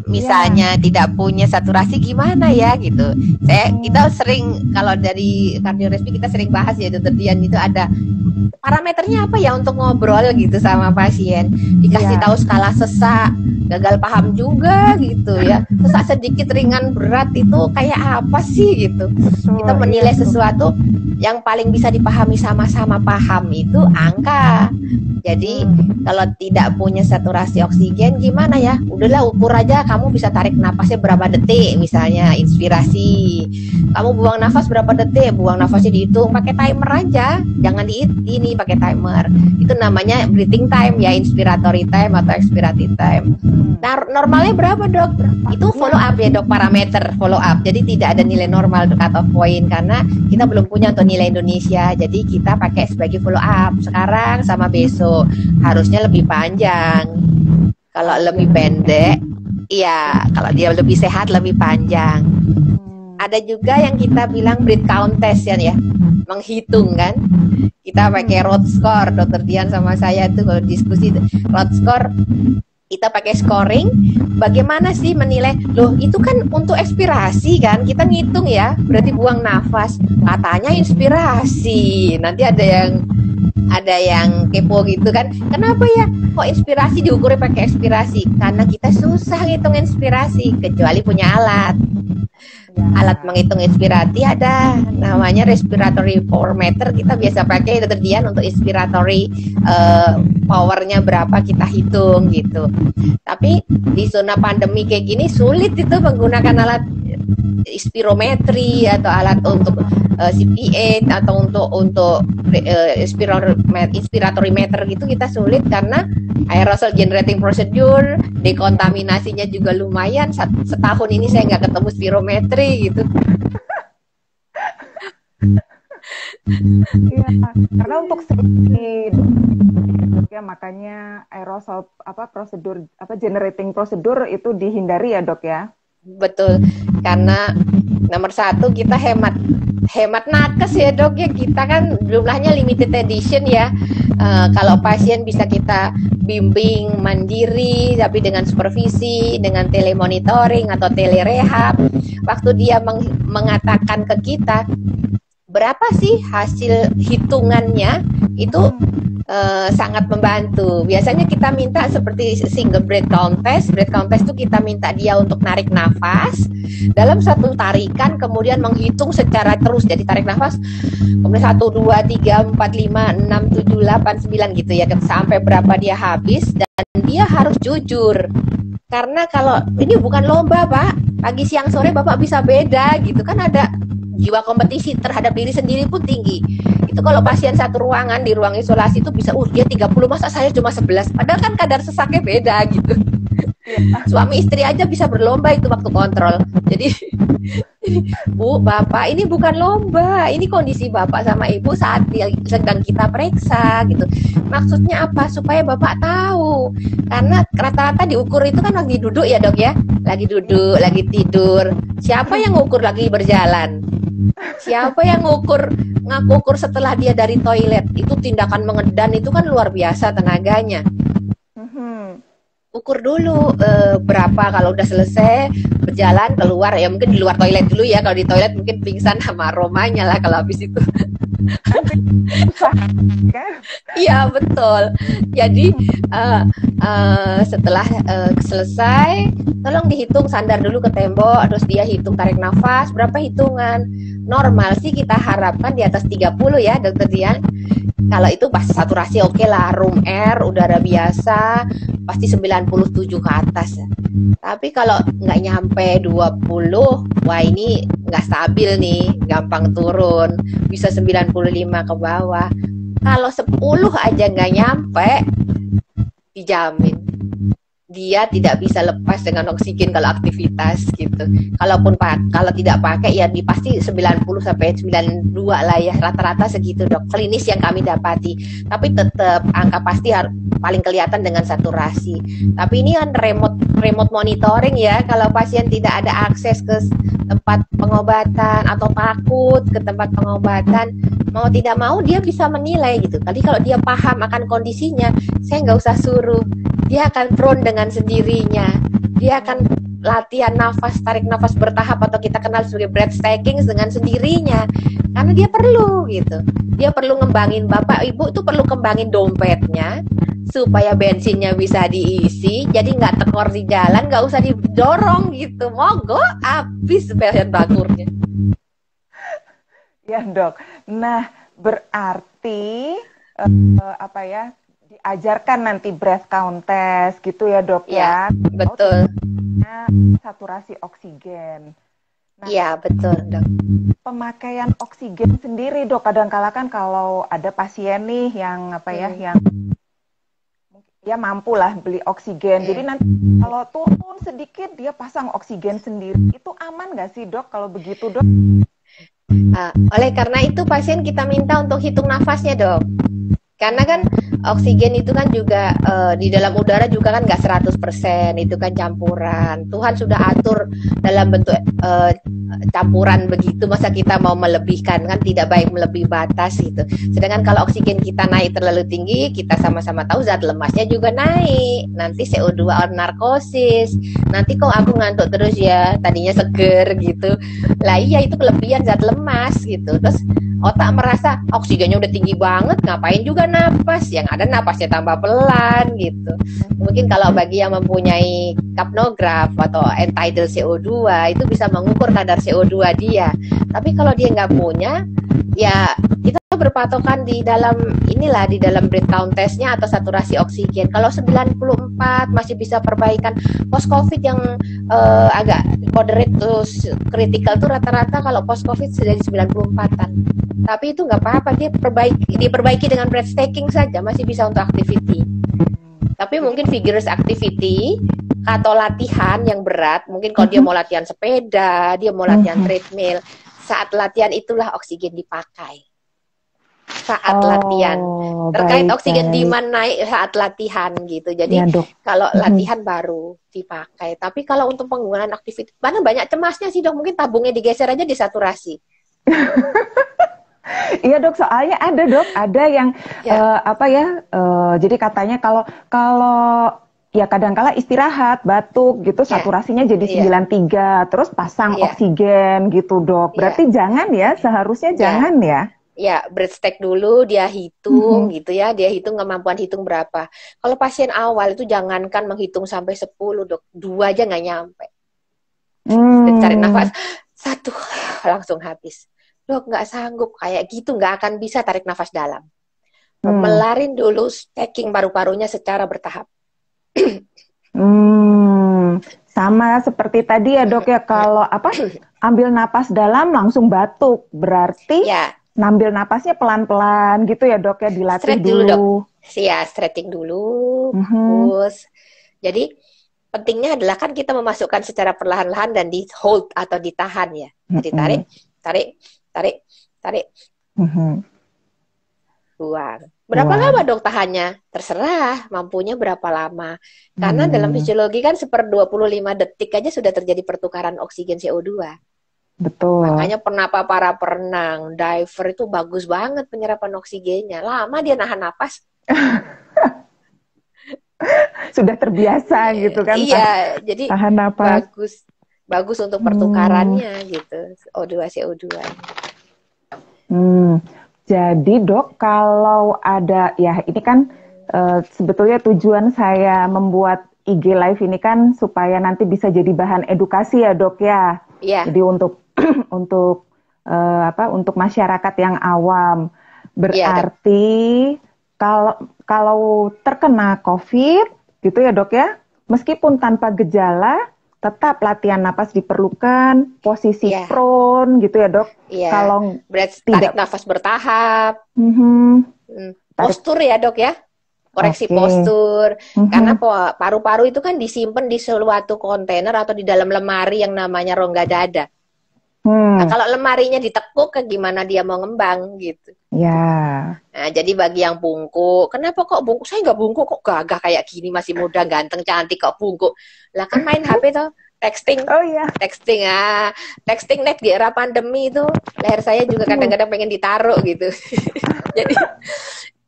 Misalnya tidak punya saturasi gimana ya gitu. Kita sering, kalau dari kardiorespi kita sering bahas ya Dokter Dian, itu ada parameternya apa ya untuk ngobrol gitu sama pasien, dikasih tahu skala sesak, gagal paham juga gitu ya, sesak sedikit, ringan, berat itu kayak apa sih gitu. Kita menilai sesuatu yang paling bisa dipahami sama-sama paham itu angka. Jadi kalau tidak punya saturasi oksigen gimana ya, udahlah ukur aja, kamu bisa tarik napasnya berapa detik misalnya, inspirasi, kamu buang nafas berapa detik, buang nafasnya dihitung pakai timer aja, jangan ini pakai timer. Itu namanya breathing time ya, inspiratory time atau expiratory time. Nah, normalnya berapa dok? Itu follow up ya dok, parameter follow up. Jadi tidak ada nilai normal untuk cut off point karena kita belum punya untuk nilai Indonesia. Jadi kita pakai sebagai follow up sekarang sama besok. Harusnya lebih panjang. Kalau lebih pendek, iya. Kalau dia lebih sehat lebih panjang. Ada juga yang kita bilang breath count test ya, menghitung kan. Kita pakai road score, Dokter Dian sama saya tuh kalau diskusi road score. Kita pakai scoring, bagaimana sih menilai, loh itu kan untuk ekspirasi kan, kita ngitung ya, berarti buang nafas, katanya inspirasi, nanti ada yang kepo gitu kan, kenapa ya kok inspirasi diukur pakai ekspirasi, karena kita susah ngitung inspirasi, kecuali punya alat menghitung inspirasi ada, namanya respiratory power meter, kita biasa pakai Dokter Dian untuk inspiratory powernya berapa kita hitung gitu. Tapi di zona pandemi kayak gini sulit itu menggunakan alat spirometri atau alat untuk CPA atau untuk inspiratory meter gitu, kita sulit karena aerosol generating procedure, dekontaminasinya juga lumayan. Setahun ini saya nggak ketemu spirometri gitu. Iya, karena untuk safety ya makanya aerosol prosedur generating prosedur itu dihindari ya dok ya. Betul, karena nomor satu kita hemat nakes ya dok ya, kita kan jumlahnya limited edition ya. Kalau pasien bisa kita bimbing mandiri tapi dengan supervisi, dengan telemonitoring atau telerehab, waktu dia mengatakan ke kita berapa sih hasil hitungannya itu sangat membantu. Biasanya kita minta seperti single breath count test. Breath count test itu kita minta dia untuk narik nafas dalam satu tarikan, kemudian menghitung secara terus. Jadi tarik nafas kemudian 1, 2, 3, 4, 5, 6, 7, 8, 9 gitu ya, sampai berapa dia habis. Dan dia harus jujur, karena kalau ini bukan lomba Pak, pagi siang sore Bapak bisa beda gitu kan, ada jiwa kompetisi terhadap diri sendiri pun tinggi. Itu kalau pasien satu ruangan di ruang isolasi itu bisa dia 30, masa saya cuma 11, padahal kan kadar sesaknya beda gitu. Suami istri aja bisa berlomba itu waktu kontrol. Jadi Bu, Bapak, ini bukan lomba, ini kondisi Bapak sama Ibu saat sedang kita periksa gitu. Maksudnya apa? Supaya Bapak tahu. Karena rata-rata diukur itu kan lagi duduk ya dok ya, lagi duduk, lagi tidur. Siapa yang ngukur lagi berjalan? Siapa yang ngukur setelah dia dari toilet? Itu tindakan mengedan itu kan luar biasa tenaganya. Ukur dulu berapa, kalau udah selesai berjalan keluar ya, mungkin di luar toilet dulu ya, kalau di toilet mungkin pingsan sama aromanya lah kalau habis itu. Iya betul. Jadi setelah selesai, tolong dihitung, sandar dulu ke tembok, terus dia hitung tarik nafas berapa hitungan. Normal sih kita harapkan di atas 30 ya Dokter Dian. Kalau itu pas saturasi oke lah, room air, udara biasa pasti 97 ke atas. Tapi kalau nggak nyampe 20, wah ini nggak stabil nih, gampang turun, bisa 95 ke bawah. Kalau 10 aja nggak nyampe, dijamin dia tidak bisa lepas dengan oksigen kalau aktivitas gitu. Kalau tidak pakai ya pasti 90 sampai 92 lah ya, rata-rata segitu dok, klinis yang kami dapati. Tapi tetap angka pasti paling kelihatan dengan saturasi. Tapi ini kan remote monitoring ya, kalau pasien tidak ada akses ke tempat pengobatan atau takut ke tempat pengobatan, mau tidak mau dia bisa menilai gitu. Tadi kalau dia paham akan kondisinya, saya nggak usah suruh, dia akan prone dengan sendirinya. dia akan latihan nafas, tarik nafas bertahap atau kita kenal sebagai breathtaking dengan sendirinya. Karena dia perlu gitu. Dia perlu ngembangin, Bapak Ibu tuh perlu kembangin dompetnya supaya bensinnya bisa diisi, jadi nggak tekor di jalan, nggak usah didorong gitu. Mogok habis bahan bakurnya. Ya dok. Nah berarti apa ya, diajarkan nanti breath count test gitu ya dok ya. Betul. Saturasi oksigen. Iya betul dok. Pemakaian oksigen sendiri dok, kadang-kala kan kalau ada pasien nih yang apa ya, yang dia mampu lah beli oksigen. Jadi nanti kalau turun sedikit dia pasang oksigen sendiri. Itu aman nggak sih dok kalau begitu dok? Oleh karena itu pasien kita minta untuk hitung nafasnya dok. Karena kan oksigen itu kan juga di dalam udara juga kan nggak 100%, itu kan campuran. Tuhan sudah atur dalam bentuk campuran begitu, masa kita mau melebihkan, kan tidak baik melebihi batas gitu. Sedangkan kalau oksigen kita naik terlalu tinggi, kita sama-sama tahu zat lemasnya juga naik. Nanti CO2 on narkosis. Nanti kok aku ngantuk terus ya, tadinya seger gitu. Lah iya itu kelebihan zat lemas gitu. Terus otak merasa oksigennya udah tinggi banget, ngapain juga napas, yang ada napasnya tambah pelan gitu. Mungkin kalau bagi yang mempunyai kapnograf atau end-tidal CO2 itu bisa mengukur kadar CO2 dia. Tapi kalau dia nggak punya, ya kita berpatokan di dalam inilah, di dalam breath count testnya atau saturasi oksigen. Kalau 94 masih bisa perbaikan. Post covid yang agak moderate terus kritikal tuh rata-rata kalau post covid sudah di 94-an. Tapi itu nggak apa-apa, dia diperbaiki dengan breathtaking saja, masih bisa untuk activity. Tapi mungkin vigorous activity atau latihan yang berat, mungkin kalau dia mau latihan sepeda, dia mau latihan treadmill, saat latihan itulah oksigen dipakai. Saat latihan. Terkait oksigen demand naik saat latihan gitu. Jadi ya, kalau latihan baru dipakai. Tapi kalau untuk penggunaan aktivitas, mana banyak cemasnya sih dok, mungkin tabungnya digeser aja disaturasi. Iya dok, soalnya ada dok, ada yang jadi katanya kalau ya kadang-kala istirahat, batuk gitu, saturasinya jadi 93, terus pasang oksigen gitu dok. Berarti jangan ya, seharusnya jangan ya. Ya, breathtaking dulu, dia hitung gitu ya, dia hitung kemampuan hitung berapa. Kalau pasien awal itu jangankan menghitung sampai 10 dok, 2 aja nggak nyampe. Tarik nafas, 1, langsung habis. Dok nggak sanggup, kayak gitu nggak akan bisa tarik nafas dalam. Melarin dulu stacking paru-parunya secara bertahap. Sama seperti tadi ya dok ya, kalau ambil napas dalam langsung batuk, berarti ngambil napasnya pelan-pelan gitu ya dok ya, dilatih dulu. Dok. Ya, stretching dulu. Terus, jadi pentingnya adalah kan kita memasukkan secara perlahan-lahan dan di hold atau ditahan ya. Jadi tarik, buang. Berapa lama dok tahannya? Terserah, mampunya berapa lama. Karena dalam fisiologi kan 1/25 detik aja sudah terjadi pertukaran oksigen CO2. Betul. Makanya para perenang, diver itu bagus banget penyerapan oksigennya. Lama dia nahan napas. Sudah terbiasa gitu kan. Iya, jadi tahan napas. Bagus untuk pertukarannya gitu. O2 CO2. Jadi dok, kalau ada, ya ini kan sebetulnya tujuan saya membuat IG Live ini kan supaya nanti bisa jadi bahan edukasi ya dok ya. Jadi untuk masyarakat yang awam. Berarti kalau terkena COVID gitu ya dok ya, meskipun tanpa gejala, tetap latihan napas diperlukan, posisi prone gitu ya dok. Kalau tarik nafas bertahap, postur ya dok ya, koreksi postur. Karena paru-paru itu kan disimpan di suatu kontainer atau di dalam lemari yang namanya rongga dada. Nah, kalau lemarinya ditekuk, gimana dia mau ngembang gitu. Ya. Nah, jadi bagi yang bungkuk, kenapa kok bungkuk? Saya nggak bungkuk kok, gagah kayak gini, masih muda, ganteng, cantik kok bungkuk. Lah kan main HP tuh, texting. Texting net di era pandemi itu, leher saya juga kadang-kadang pengen ditaruh gitu. Jadi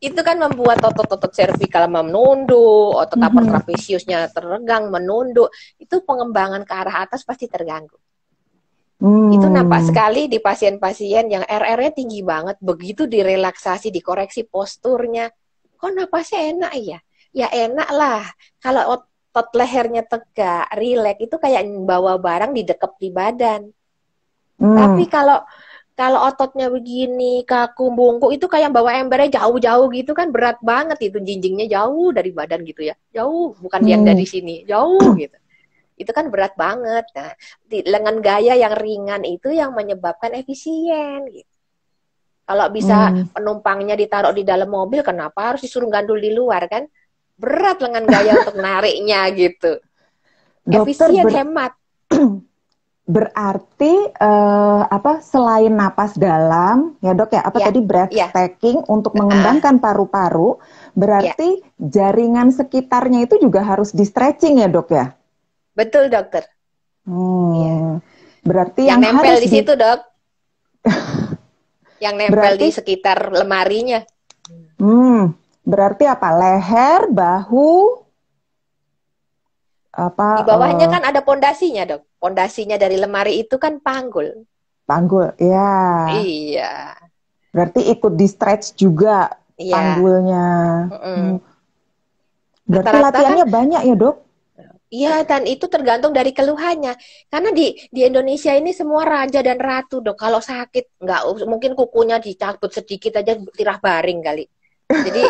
itu kan membuat otot-otot servikal menunduk, otot upper trapesiusnya teregang, menunduk. Itu pengembangan ke arah atas pasti terganggu. Itu nampak sekali di pasien-pasien yang RR-nya tinggi banget. Begitu direlaksasi, dikoreksi posturnya, kok napasnya enak ya? Ya enak lah. Kalau otot lehernya tegak, rileks, itu kayak bawa barang didekep di badan. Tapi kalau ototnya begini, kaku, bungkuk, itu kayak bawa embernya jauh-jauh gitu kan, berat banget itu, jinjingnya jauh dari badan gitu ya. Jauh, bukan yang dari sini, jauh gitu. Itu kan berat banget. Nah, dengan gaya yang ringan itu yang menyebabkan efisien gitu. Kalau bisa penumpangnya ditaruh di dalam mobil, kenapa harus disuruh gandul di luar kan? Berat lengan gaya untuk nariknya gitu. Dokter, Efisien, hemat. berarti selain napas dalam ya dok ya, tadi breathtaking untuk mengembangkan paru-paru, berarti jaringan sekitarnya itu juga harus di stretching ya dok ya? Betul dokter. Berarti yang nempel harus di situ dok, yang nempel di sekitar lemarinya. Berarti apa? Leher, bahu, apa? Di bawahnya kan ada pondasinya dok. Pondasinya dari lemari itu kan panggul. Panggul, ya. Iya. Berarti ikut di stretch juga panggulnya. Berarti latihannya kan banyak ya dok? Iya, dan itu tergantung dari keluhannya. Karena di Indonesia ini semua raja dan ratu dok. Kalau sakit, nggak mungkin kukunya dicabut sedikit aja tirah baring kali. Jadi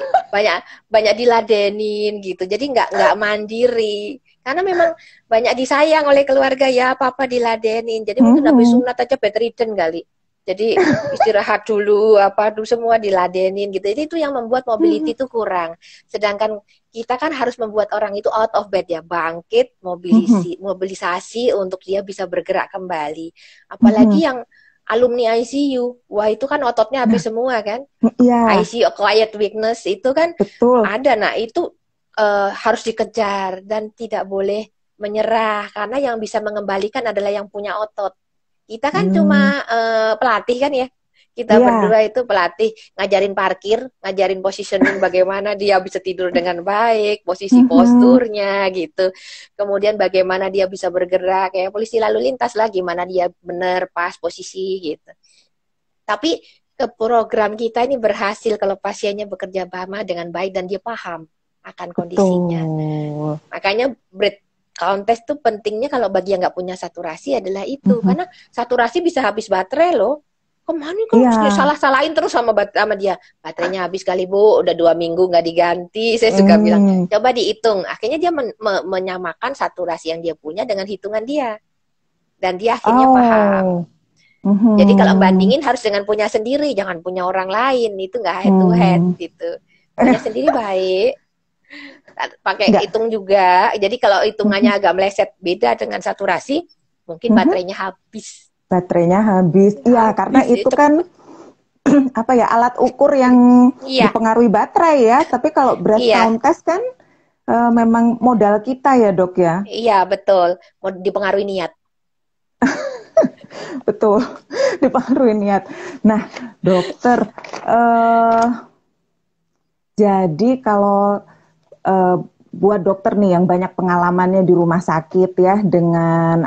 banyak diladenin gitu. Jadi nggak mandiri. Karena memang banyak disayang oleh keluarga ya, apa-apa diladenin. Jadi mungkin habis sunat aja bedridden kali. Jadi istirahat dulu, semua diladenin gitu. Jadi itu yang membuat mobility itu kurang. Sedangkan kita kan harus membuat orang itu out of bed ya, bangkit, mobilisasi untuk dia bisa bergerak kembali. Apalagi yang alumni ICU, wah itu kan ototnya habis semua kan. ICU acquired weakness itu kan ada. Nah itu harus dikejar dan tidak boleh menyerah, karena yang bisa mengembalikan adalah yang punya otot. Kita kan cuma pelatih kan ya. Kita berdua itu pelatih, ngajarin parkir, ngajarin positioning bagaimana dia bisa tidur dengan baik, posisi posturnya gitu. Kemudian bagaimana dia bisa bergerak, kayak polisi lalu lintas lah, gimana dia benar pas posisi gitu. Tapi program kita ini berhasil kalau pasiennya bekerja sama dengan baik dan dia paham akan kondisinya. Makanya breath countess tuh pentingnya kalau bagi yang nggak punya saturasi adalah itu. Karena saturasi bisa habis baterai loh. Kemana kok salah-salahin terus sama dia. Baterainya habis kali bu, udah 2 minggu nggak diganti. Saya suka bilang, coba dihitung. Akhirnya dia menyamakan saturasi yang dia punya dengan hitungan dia. Dan dia akhirnya paham. Jadi kalau bandingin harus dengan punya sendiri, jangan punya orang lain. Itu nggak head to head gitu. Punya sendiri baik. Pakai hitung juga. Jadi kalau hitungannya agak meleset beda dengan saturasi, mungkin baterainya habis. Iya, karena itu kan alat ukur yang dipengaruhi baterai ya. Tapi kalau breath countess kan memang modal kita ya dok ya. Iya betul, mau dipengaruhi niat. Betul, dipengaruhi niat. Nah dokter, jadi kalau buat dokter nih yang banyak pengalamannya di rumah sakit ya dengan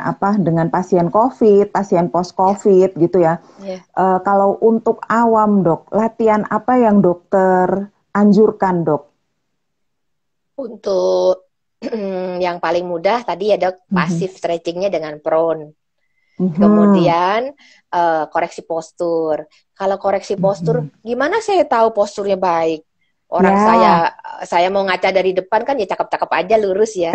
pasien COVID, pasien post COVID gitu ya. Kalau untuk awam dok, latihan apa yang dokter anjurkan dok? Untuk yang paling mudah tadi ya dok, pasif stretchingnya dengan prone. Kemudian koreksi postur. Kalau koreksi postur, gimana saya tahu posturnya baik? Orang saya mau ngaca dari depan kan ya cakep-cakep aja lurus ya.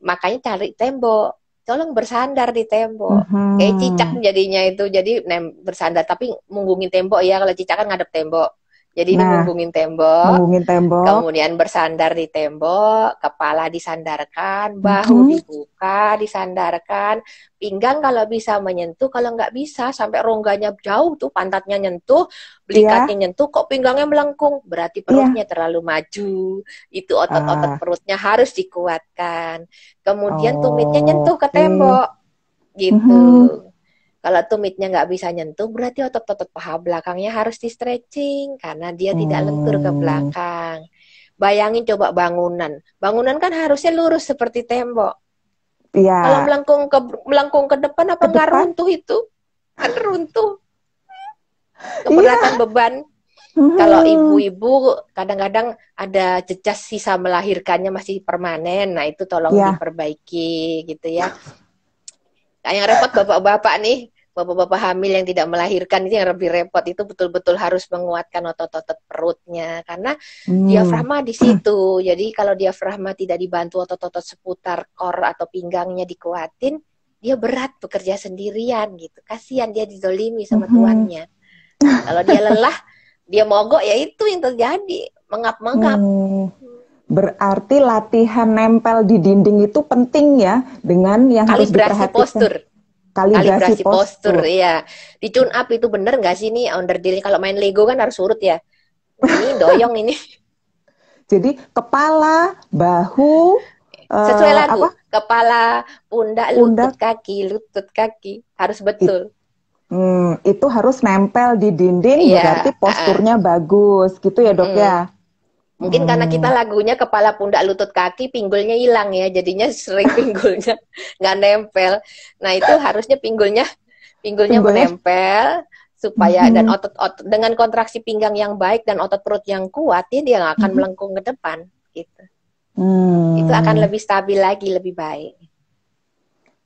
makanya cari tembok. Tolong bersandar di tembok. Kayak cicak jadinya itu. Jadi bersandar tapi munggungin tembok ya. Kalau cicak kan ngadep tembok. Jadi ini munggungin tembok. Kemudian bersandar di tembok, kepala disandarkan, bahu dibuka, disandarkan, pinggang kalau bisa menyentuh, kalau nggak bisa sampai rongganya jauh tuh, pantatnya nyentuh, belikatnya nyentuh, kok pinggangnya melengkung, berarti perutnya terlalu maju. Itu otot-otot perutnya harus dikuatkan. Kemudian tumitnya nyentuh ke tembok, gitu. Kalau tumitnya nggak bisa nyentuh, berarti otot-otot paha belakangnya harus di stretching karena dia tidak lentur ke Hmm, belakang. Bayangin coba bangunan. Bangunan kan harusnya lurus seperti tembok. Kalau ya, melengkung ke depan apa ke nggak depan. runtuh itu? Kan runtuh. Keberatan Iya. beban. Kalau Mhm. ibu-ibu kadang-kadang ada jejak sisa melahirkannya masih permanen, nah itu tolong Ya. diperbaiki gitu ya. Nah, yang repot bapak-bapak nih, bapak-bapak hamil yang tidak melahirkan itu yang lebih repot, itu betul-betul harus menguatkan otot-otot perutnya karena Hmm. diafragma di situ. Jadi kalau diafragma tidak dibantu otot-otot seputar kor atau pinggangnya dikuatin, dia berat bekerja sendirian gitu. Kasihan dia dizolimi sama Mhm. tuannya. Kalau dia lelah, dia mogok, ya itu yang terjadi, mengap-mengap. Hmm. Berarti latihan nempel di dinding itu penting ya, dengan yang harus Kalibrasi diperhatikan. postur. Kalibrasi Kalibrasi postur, postur. ya. Di tune up itu bener nggak sih nih underdeal? Kalau main Lego kan harus urut ya. Ini doyong ini. Jadi kepala, bahu, Sesuai lagu. apa, Kepala, pundak, pundak, lutut kaki. Harus it- betul. itu harus nempel di dinding, berarti Iya. posturnya bagus, gitu ya dok ya. Mungkin karena kita Hmm. lagunya kepala, pundak, lutut, kaki, pinggulnya hilang ya. Jadinya sering pinggulnya nggak nempel. Nah itu harusnya pinggulnya Pinggulnya. menempel supaya dan Mhm. otot dengan kontraksi pinggang yang baik dan otot perut yang kuat dia nggak akan Mhm. melengkung ke depan gitu. Itu akan Hmm. lebih stabil lagi, lebih baik.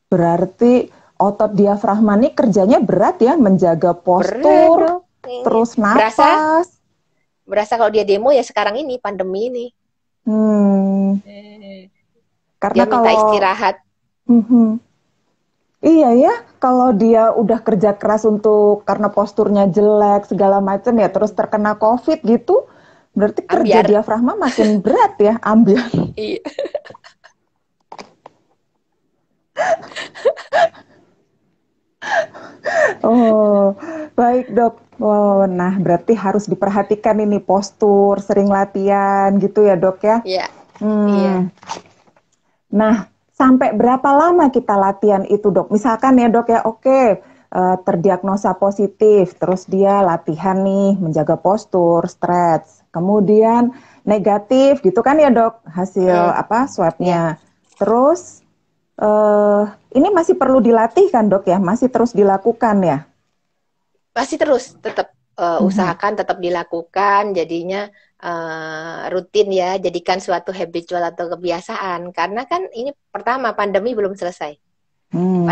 Berarti otot diafragma ini kerjanya berat ya, menjaga Berat postur, dong. terus Berasa napas. berasa kalau dia demo ya sekarang ini pandemi ini. Hmm, Dia karena minta kalau, istirahat. mhm, iya ya, kalau dia udah kerja keras untuk karena posturnya jelek segala macam ya, terus terkena COVID gitu, berarti kerja Ambiar. diafragma makin berat ya, ambil. Iya. Oh, baik dok. Oh, nah berarti harus diperhatikan ini postur, sering latihan gitu ya dok ya. Iya. Iya. Hmm. Nah, sampai berapa lama kita latihan itu, Dok? Misalkan ya, Dok ya, oke, terdiagnosa positif, terus dia latihan nih, menjaga postur, stretch. Kemudian negatif gitu kan ya, Dok, hasil Mm, apa iya. swabnya. Terus eh ini masih perlu dilatih kan, Dok ya? Masih terus dilakukan ya? Masih terus tetap Mhm. usahakan tetap dilakukan, jadinya rutin ya, jadikan suatu habitual atau kebiasaan. Karena kan ini pertama pandemi belum selesai. Hmm.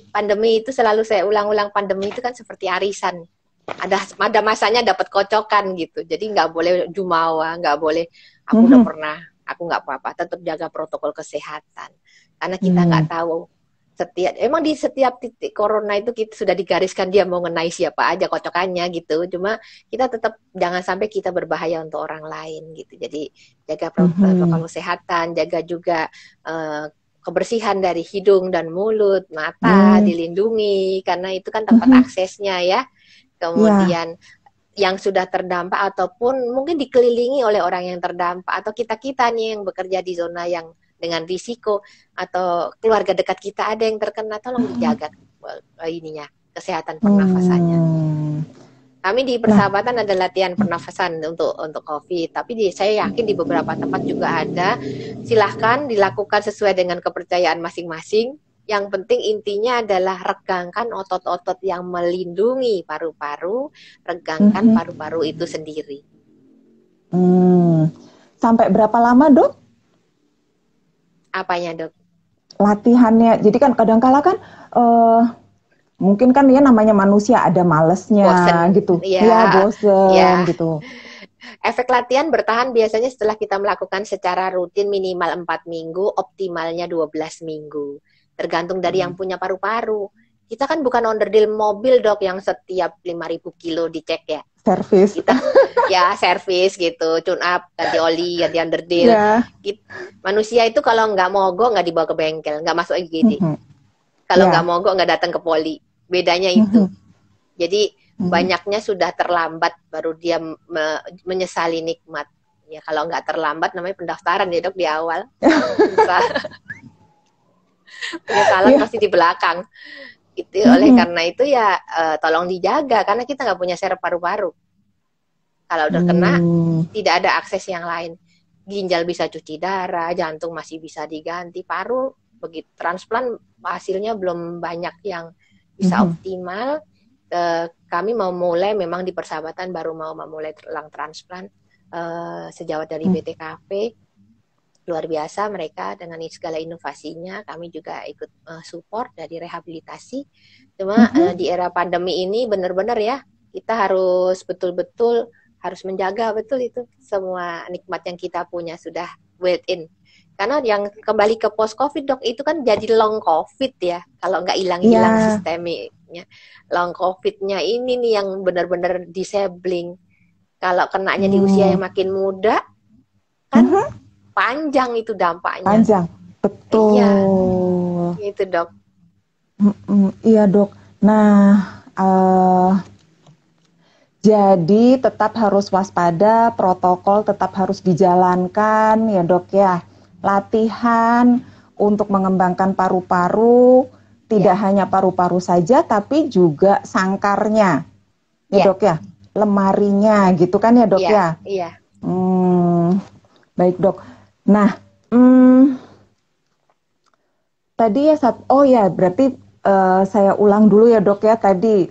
Pandemi itu selalu saya ulang-ulang, pandemi itu kan seperti arisan. Ada masanya dapat kocokan gitu. Jadi nggak boleh jumawa, nggak boleh aku udah Mhm. pernah, aku nggak apa-apa. Tetap jaga protokol kesehatan. Karena kita Hmm. nggak tahu emang di setiap titik corona itu kita sudah digariskan dia mau ngenai siapa aja kocokannya gitu. Cuma kita tetap jangan sampai kita berbahaya untuk orang lain gitu. Jadi jaga Mhm. protokol kesehatan, jaga juga uh, kebersihan dari hidung dan mulut, mata Hmm. dilindungi karena itu kan tempat Mhm. aksesnya ya. Ya. Kemudian yang sudah terdampak ataupun mungkin dikelilingi oleh orang yang terdampak atau kita-kita nih yang bekerja di zona yang dengan risiko atau keluarga dekat kita ada yang terkena, tolong dijaga ininya kesehatan pernafasannya. Hmm. Kami di Nah, persahabatan ada latihan pernafasan untuk COVID, tapi saya yakin di beberapa tempat juga ada. Silahkan dilakukan sesuai dengan kepercayaan masing-masing. Yang penting intinya adalah regangkan otot-otot yang melindungi paru-paru, regangkan mhm. paru-paru itu sendiri. Hmm. Sampai berapa lama, Dok? Apanya, Dok? Latihannya. Jadi kan kadang-kala kan eh mungkin kan ya namanya manusia ada malesnya Bosen, gitu. Ya, ya, bosen ya. gitu. Efek latihan bertahan biasanya setelah kita melakukan secara rutin minimal 4 minggu, optimalnya 12 minggu. Tergantung dari yang Hmm. punya paru-paru. Kita kan bukan onderdil mobil dok yang setiap 5.000 kilo dicek ya. Servis. Kita ya servis gitu, tune up, ganti oli, ganti underdeal. Ya. Manusia itu kalau nggak mogok nggak dibawa ke bengkel, nggak masuk IGD. Mhm. Kalau nggak Ya. mogok nggak datang ke poli. Bedanya itu. Mhm. Jadi Mhm. banyaknya sudah terlambat baru dia menyesali nikmat. Ya kalau nggak terlambat namanya pendaftaran ya dok di awal. Penyesalan Ya. pasti di belakang. Itu oleh karena itu ya tolong dijaga karena kita nggak punya serep paru-paru. Kalau udah kena tidak ada akses yang lain. Ginjal bisa cuci darah, jantung masih bisa diganti, paru begitu transplant hasilnya belum banyak yang bisa optimal. Kami mau mulai memang di persahabatan baru mau memulai lung transplant sejawat dari BTKP. Luar biasa mereka dengan segala inovasinya, kami juga ikut support dari rehabilitasi. Cuma di era pandemi ini benar-benar ya kita harus betul-betul harus menjaga betul itu semua nikmat yang kita punya sudah built in. Karena yang kembali ke post covid dok itu kan jadi long covid ya kalau nggak hilang-hilang sistemnya. Long covidnya ini nih yang benar-benar disabling. Kalau kenanya di usia yang makin muda kan panjang itu dampaknya. Panjang, betul. Iya, itu dok. Iya dok. Nah, jadi tetap harus waspada, protokol tetap harus dijalankan ya dok ya. Latihan untuk mengembangkan paru-paru, tidak hanya paru-paru saja, tapi juga sangkarnya, ya dok ya. Lemarinya, gitu kan ya dok ya. Iya. Baik dok. Nah, tadi ya berarti saya ulang dulu ya dok ya tadi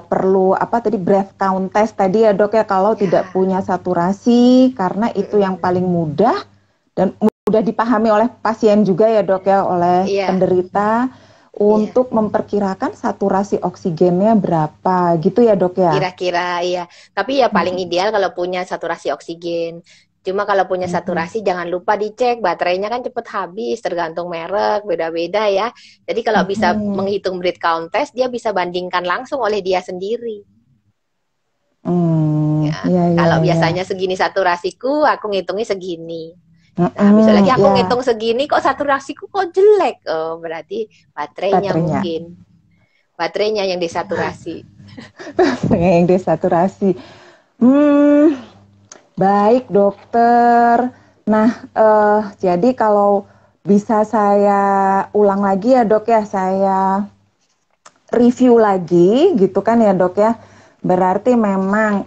perlu tadi breath count test tadi ya dok ya kalau tidak punya saturasi karena itu yang paling mudah dan mudah dipahami oleh pasien juga ya dok ya oleh penderita untuk memperkirakan saturasi oksigennya berapa gitu ya dok ya. Kira-kira iya. Tapi ya paling ideal kalau punya saturasi oksigen. Cuma kalau punya saturasi jangan lupa dicek baterainya kan cepet habis tergantung merek beda-beda ya. Jadi kalau bisa menghitung breath count test dia bisa bandingkan langsung oleh dia sendiri. Kalau biasanya segini saturasiku aku ngitungnya segini. Nah besok lagi aku ngitung segini kok saturasiku kok jelek. Oh berarti baterainya. Mungkin baterainya yang desaturasi. Yang desaturasi. Baik dokter. Nah, jadi kalau bisa saya ulang lagi ya dok ya, saya review lagi gitu kan ya dok ya. Berarti memang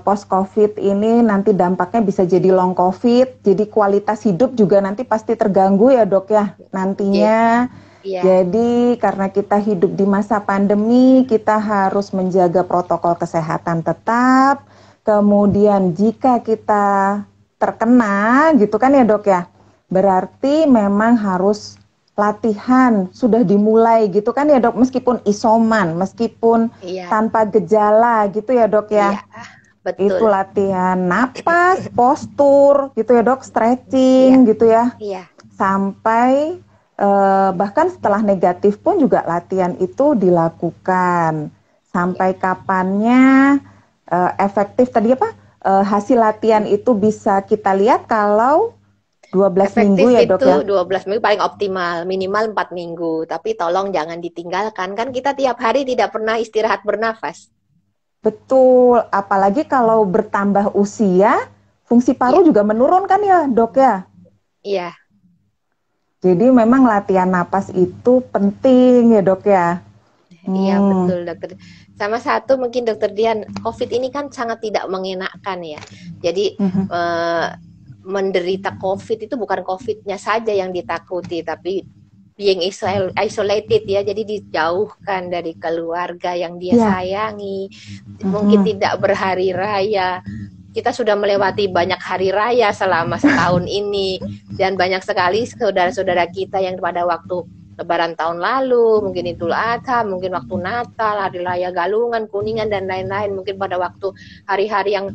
post covid ini nanti dampaknya bisa jadi long covid, jadi kualitas hidup juga nanti pasti terganggu ya dok ya nantinya. Jadi karena kita hidup di masa pandemi, kita harus menjaga protokol kesehatan tetap. Kemudian jika kita terkena gitu kan ya dok ya, berarti memang harus latihan sudah dimulai gitu kan ya dok, meskipun isoman, meskipun tanpa gejala gitu ya dok ya. Betul. Itu latihan napas, postur gitu ya dok, stretching gitu ya. Sampai bahkan setelah negatif pun juga latihan itu dilakukan. Sampai kapannya efektif tadi hasil latihan itu bisa kita lihat kalau 12 minggu ya dok ya? Efektif itu 12 minggu paling optimal, minimal 4 minggu. Tapi tolong jangan ditinggalkan, kan kita tiap hari tidak pernah istirahat bernafas. Betul, apalagi kalau bertambah usia, fungsi paru juga menurun kan ya dok ya? Iya. Jadi memang latihan napas itu penting ya dok ya? Iya betul dokter. Sama satu mungkin dokter Dian, COVID ini kan sangat tidak mengenakan ya. Jadi menderita COVID itu bukan COVID-nya saja yang ditakuti, tapi being isolated ya. Jadi dijauhkan dari keluarga yang dia sayangi. Mungkin tidak berhari raya. Kita sudah melewati banyak hari raya selama setahun ini. Dan banyak sekali saudara-saudara kita yang pada waktu Lebaran tahun lalu, mungkin Idul Adha, mungkin waktu Natal, Hari Raya Galungan, Kuningan, dan lain-lain. Mungkin pada waktu hari-hari yang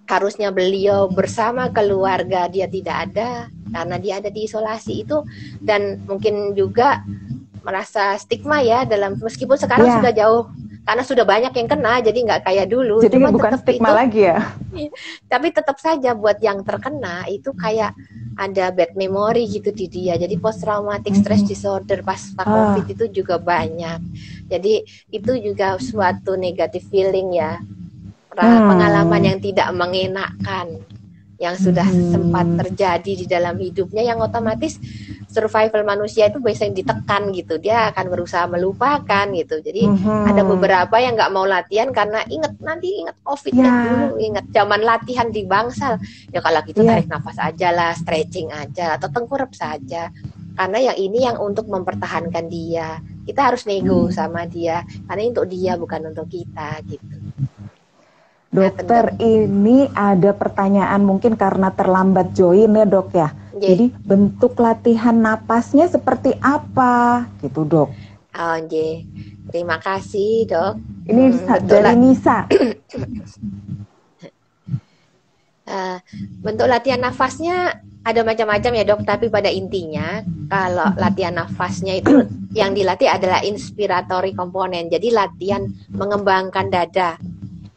harusnya beliau bersama keluarga, dia tidak ada, karena dia ada di isolasi itu. Dan mungkin juga merasa stigma ya, meskipun sekarang sudah jauh, karena sudah banyak yang kena, jadi nggak kayak dulu. Jadi bukan stigma itu, lagi ya? Tapi tetap saja buat yang terkena, itu kayak ada bad memory gitu di dia. Jadi post traumatic stress disorder pasca COVID itu juga banyak. Jadi itu juga suatu negative feeling ya. Pengalaman yang tidak mengenakan yang sudah sempat terjadi di dalam hidupnya, yang otomatis survival manusia itu biasanya ditekan gitu, dia akan berusaha melupakan gitu. Jadi ada beberapa yang nggak mau latihan karena inget COVID dulu, inget zaman latihan di bangsal. Ya kalau gitu tarik nafas aja lah, stretching aja, atau tengkurap saja. Karena yang ini yang untuk mempertahankan dia. Kita harus nego sama dia, karena ini untuk dia bukan untuk kita gitu. Dokter, ini ada pertanyaan mungkin karena terlambat join ya dok ya. Jadi bentuk latihan napasnya seperti apa gitu dok? Oh terima kasih dok. Ini dari Nisa. Bentuk latihan nafasnya ada macam-macam ya dok, tapi pada intinya kalau latihan nafasnya itu yang dilatih adalah inspiratory komponen. Jadi latihan mengembangkan dada.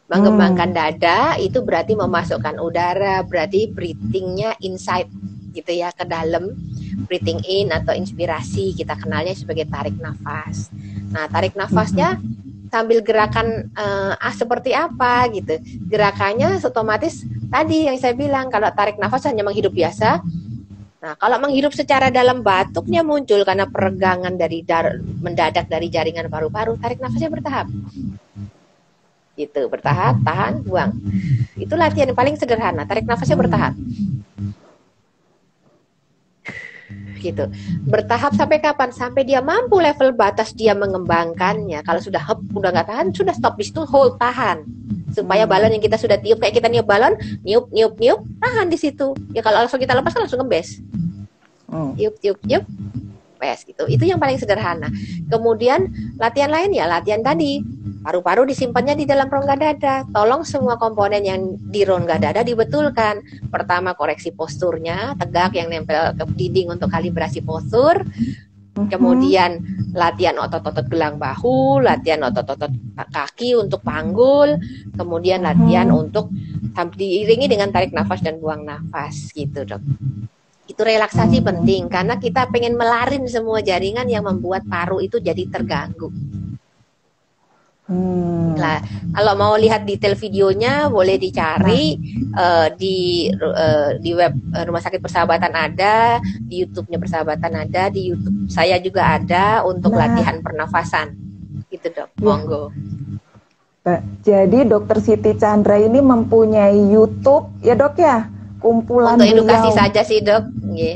Mengembangkan dada itu berarti memasukkan udara, berarti breathing-nya inside gitu ya, ke dalam. Breathing in atau inspirasi, kita kenalnya sebagai tarik nafas. Nah, tarik nafasnya sambil gerakan seperti apa gitu. Gerakannya otomatis tadi yang saya bilang, kalau tarik nafas hanya menghirup biasa. Nah, kalau menghirup secara dalam, batuknya muncul karena peregangan dari mendadak dari jaringan paru-paru, tarik nafasnya bertahap. Gitu, bertahap, tahan, buang. Itu latihan yang paling sederhana, tarik nafasnya bertahap. Gitu. Bertahap sampai kapan? Sampai dia mampu level batas dia mengembangkannya. Kalau sudah udah nggak tahan, sudah stop di situ, hold, tahan. Supaya balon yang kita sudah tiup, kayak kita niup balon, niup, tahan di situ. Ya kalau langsung kita lepas kan langsung ngembes. Tiup, pes gitu. Itu yang paling sederhana. Kemudian latihan lain ya, latihan tadi. Paru-paru disimpannya di dalam rongga dada. Tolong semua komponen yang di rongga dada dibetulkan. Pertama, koreksi posturnya, tegak yang nempel ke dinding untuk kalibrasi postur. Kemudian latihan otot-otot gelang bahu, latihan otot-otot kaki untuk panggul. Kemudian latihan untuk diiringi dengan tarik nafas dan buang nafas gitu dok. Itu relaksasi penting karena kita pengen melarin semua jaringan yang membuat paru itu jadi terganggu. Nah, kalau mau lihat detail videonya boleh dicari di web Rumah Sakit Persahabatan ada, di YouTube-nya Persahabatan ada, di YouTube saya juga ada untuk latihan pernafasan. Gitu dok, monggo. Jadi Dokter Siti Chandra ini mempunyai YouTube ya dok ya? Kumpulan untuk edukasi saja sih dok.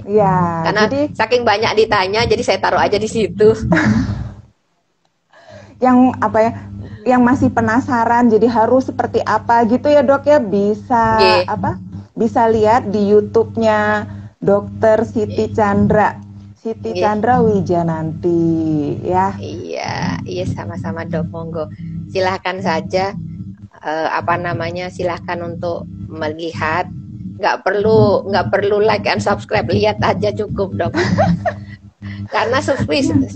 Ya, karena jadi, saking banyak ditanya, jadi saya taruh aja di situ. Yang apa ya? Yang masih penasaran, jadi harus seperti apa gitu ya dok ya, bisa bisa lihat di YouTube-nya Dokter Siti Chandra, Siti Chandra Wijananti ya. Iya sama-sama dok, monggo silahkan saja silahkan untuk melihat, nggak perlu like and subscribe, lihat aja cukup dok. Karena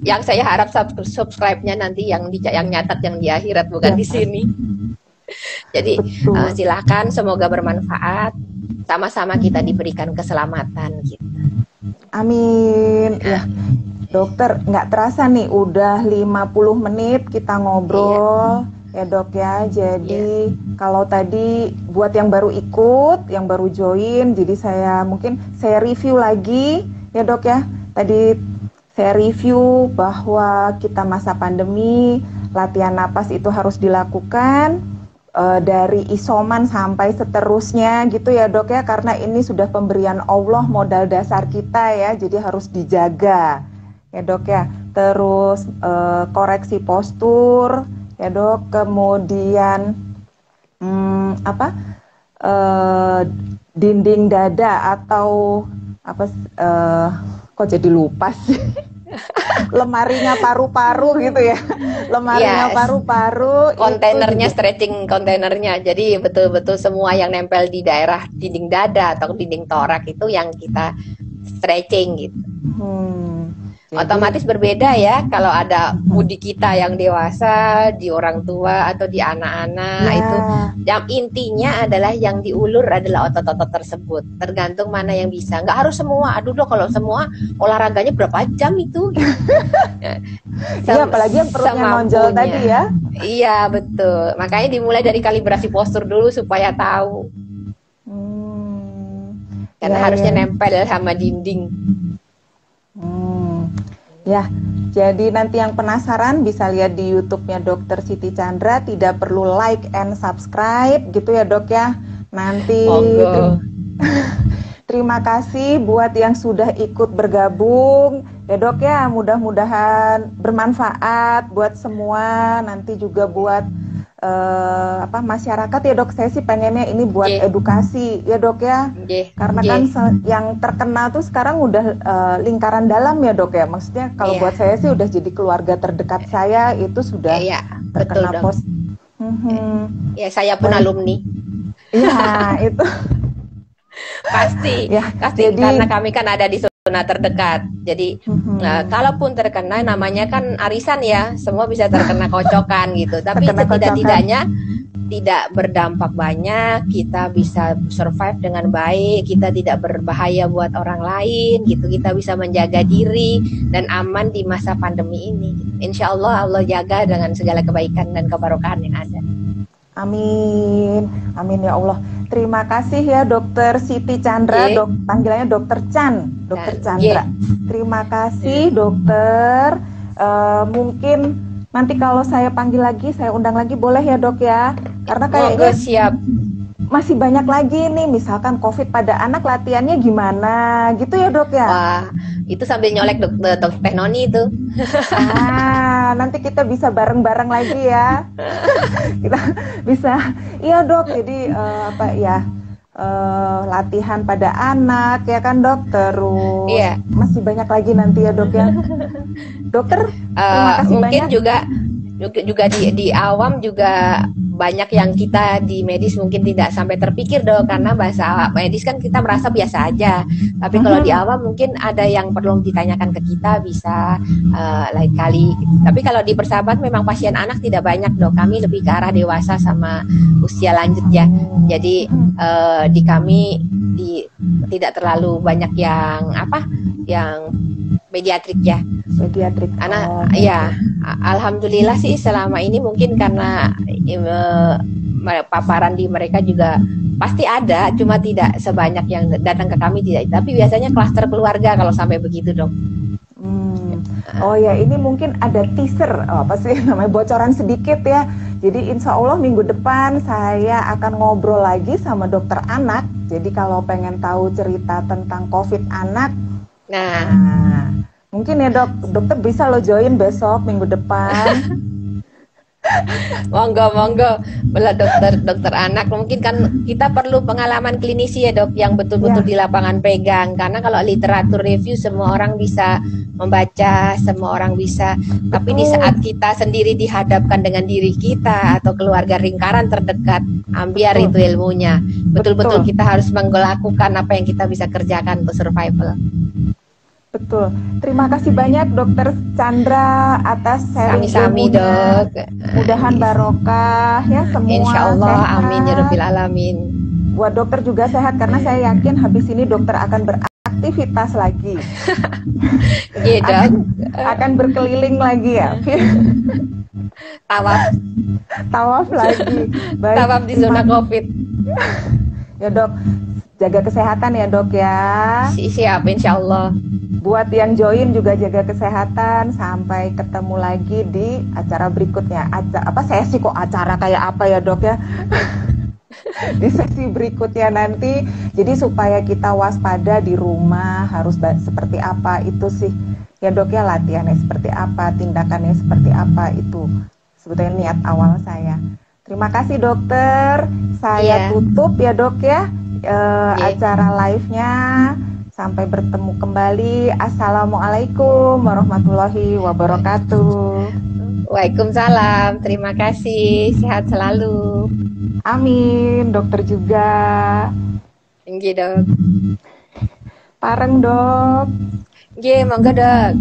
yang saya harap subscribe-nya nanti yang nyatat yang di akhirat, bukan di sini. Jadi silakan, semoga bermanfaat. Sama-sama kita diberikan keselamatan gitu. Amin. Ya. Dokter, nggak terasa nih udah 50 menit kita ngobrol. Ya dok ya, jadi kalau tadi buat yang baru ikut, yang baru join, jadi saya review lagi ya dok ya. Tadi saya review bahwa kita masa pandemi, latihan napas itu harus dilakukan dari isoman sampai seterusnya gitu ya dok ya, karena ini sudah pemberian Allah, modal dasar kita ya, jadi harus dijaga ya dok ya. Terus koreksi postur ya dok, kemudian dinding dada atau kok jadi lupa sih. Lemarinya paru-paru gitu ya. Lemarinya paru-paru. Kontainernya, stretching kontainernya. Jadi betul-betul semua yang nempel di daerah dinding dada atau dinding torak itu yang kita stretching gitu. Otomatis berbeda ya kalau ada budi kita yang dewasa, di orang tua atau di anak-anak itu. Yang intinya adalah yang diulur adalah otot-otot tersebut. Tergantung mana yang bisa. Nggak harus semua. Aduh dok, kalau semua olahraganya berapa jam itu? Iya, apalagi yang perutnya nonjol tadi ya. Iya betul. Makanya dimulai dari kalibrasi postur dulu supaya tahu. Karena harusnya nempel sama dinding. Ya, jadi nanti yang penasaran bisa lihat di YouTube-nya Dokter Siti Chandra, tidak perlu like and subscribe gitu ya dok ya. Nanti Monggo. terima kasih buat yang sudah ikut bergabung ya dok ya, mudah-mudahan bermanfaat buat semua, nanti juga buat masyarakat ya dok. Saya sih pengennya ini buat edukasi ya dok ya, karena kan yang terkena tuh sekarang udah lingkaran dalam ya dok ya, maksudnya kalau buat saya sih udah jadi keluarga terdekat saya itu sudah terkena pos. Ya saya pun alumni. Ya itu pasti jadi, karena kami kan ada di zona terdekat. Jadi kalaupun terkena, namanya kan arisan ya, semua bisa terkena kocokan gitu. Tapi setidak-tidaknya tidak berdampak banyak, kita bisa survive dengan baik, kita tidak berbahaya buat orang lain gitu. Kita bisa menjaga diri dan aman di masa pandemi ini. Insya Allah Allah jaga dengan segala kebaikan dan keberkahan yang ada. Amin, amin ya Allah. Terima kasih ya Dokter Siti Chandra, panggilannya Dokter Chan, Dokter Chandra. Terima kasih dokter. Mungkin nanti kalau saya panggil lagi, saya undang lagi boleh ya dok ya? Karena kayaknya siap. Masih banyak lagi nih, misalkan COVID pada anak latihannya gimana gitu ya dok ya? Wah, itu sambil nyolek dokter Teh Noni itu. Nanti kita bisa bareng-bareng lagi ya. Kita bisa, iya dok. Jadi latihan pada anak ya kan dok. Terus masih banyak lagi nanti ya dok ya. Dokter, terima kasih mungkin banyak. juga di awam juga banyak yang kita di medis mungkin tidak sampai terpikir dok, karena bahasa medis kan kita merasa biasa aja. Tapi kalau di awam mungkin ada yang perlu ditanyakan ke kita, bisa lain kali. Tapi kalau di Persahabat memang pasien anak tidak banyak dok, kami lebih ke arah dewasa sama usia lanjut ya. Jadi di kami tidak terlalu banyak yang pediatrik ya. Pediatrik. Karena alhamdulillah sih selama ini mungkin karena paparan di mereka juga pasti ada, cuma tidak sebanyak yang datang ke kami tidak. Tapi biasanya klaster keluarga kalau sampai begitu dok. Oh ya, ini mungkin ada teaser, namanya bocoran sedikit ya. Jadi insya Allah minggu depan saya akan ngobrol lagi sama dokter anak. Jadi kalau pengen tahu cerita tentang COVID anak, nah mungkin ya dokter bisa lo join besok minggu depan. Monggo bela dokter anak, mungkin kan kita perlu pengalaman klinisi ya dok, yang betul-betul di lapangan pegang, karena kalau literatur review semua orang bisa membaca, semua orang bisa, tapi di saat kita sendiri dihadapkan dengan diri kita atau keluarga lingkaran terdekat, ambiar itu ilmunya, betul-betul kita harus melakukan apa yang kita bisa kerjakan untuk survival. Betul. Terima kasih banyak Dokter Chandra atas sharing Sami-sami dok. Mudahan barokah ya semua. Insya Allah, sehat. Amin ya Rabbil Alamin. Buat dokter juga sehat, karena saya yakin habis ini dokter akan beraktivitas lagi. Iya dok. Akan berkeliling lagi ya. Tawaf lagi. Baik, tawaf di zona COVID. Ya dok, jaga kesehatan ya dok ya. Siap, insya Allah. Buat yang join juga jaga kesehatan. Sampai ketemu lagi di acara berikutnya. Sesi kok acara kayak apa ya dok ya? Di sesi berikutnya nanti. Jadi supaya kita waspada di rumah harus seperti apa itu sih ya dok ya, latihannya seperti apa, tindakannya seperti apa, itu sebetulnya niat awal saya. Terima kasih dokter. Saya tutup ya dok ya acara live-nya. Sampai bertemu kembali. Assalamualaikum warahmatullahi wabarakatuh. Waalaikumsalam. Terima kasih. Sehat selalu. Amin. Dokter juga. Nggih dok. Pareng dok. Nggih, monggo dok.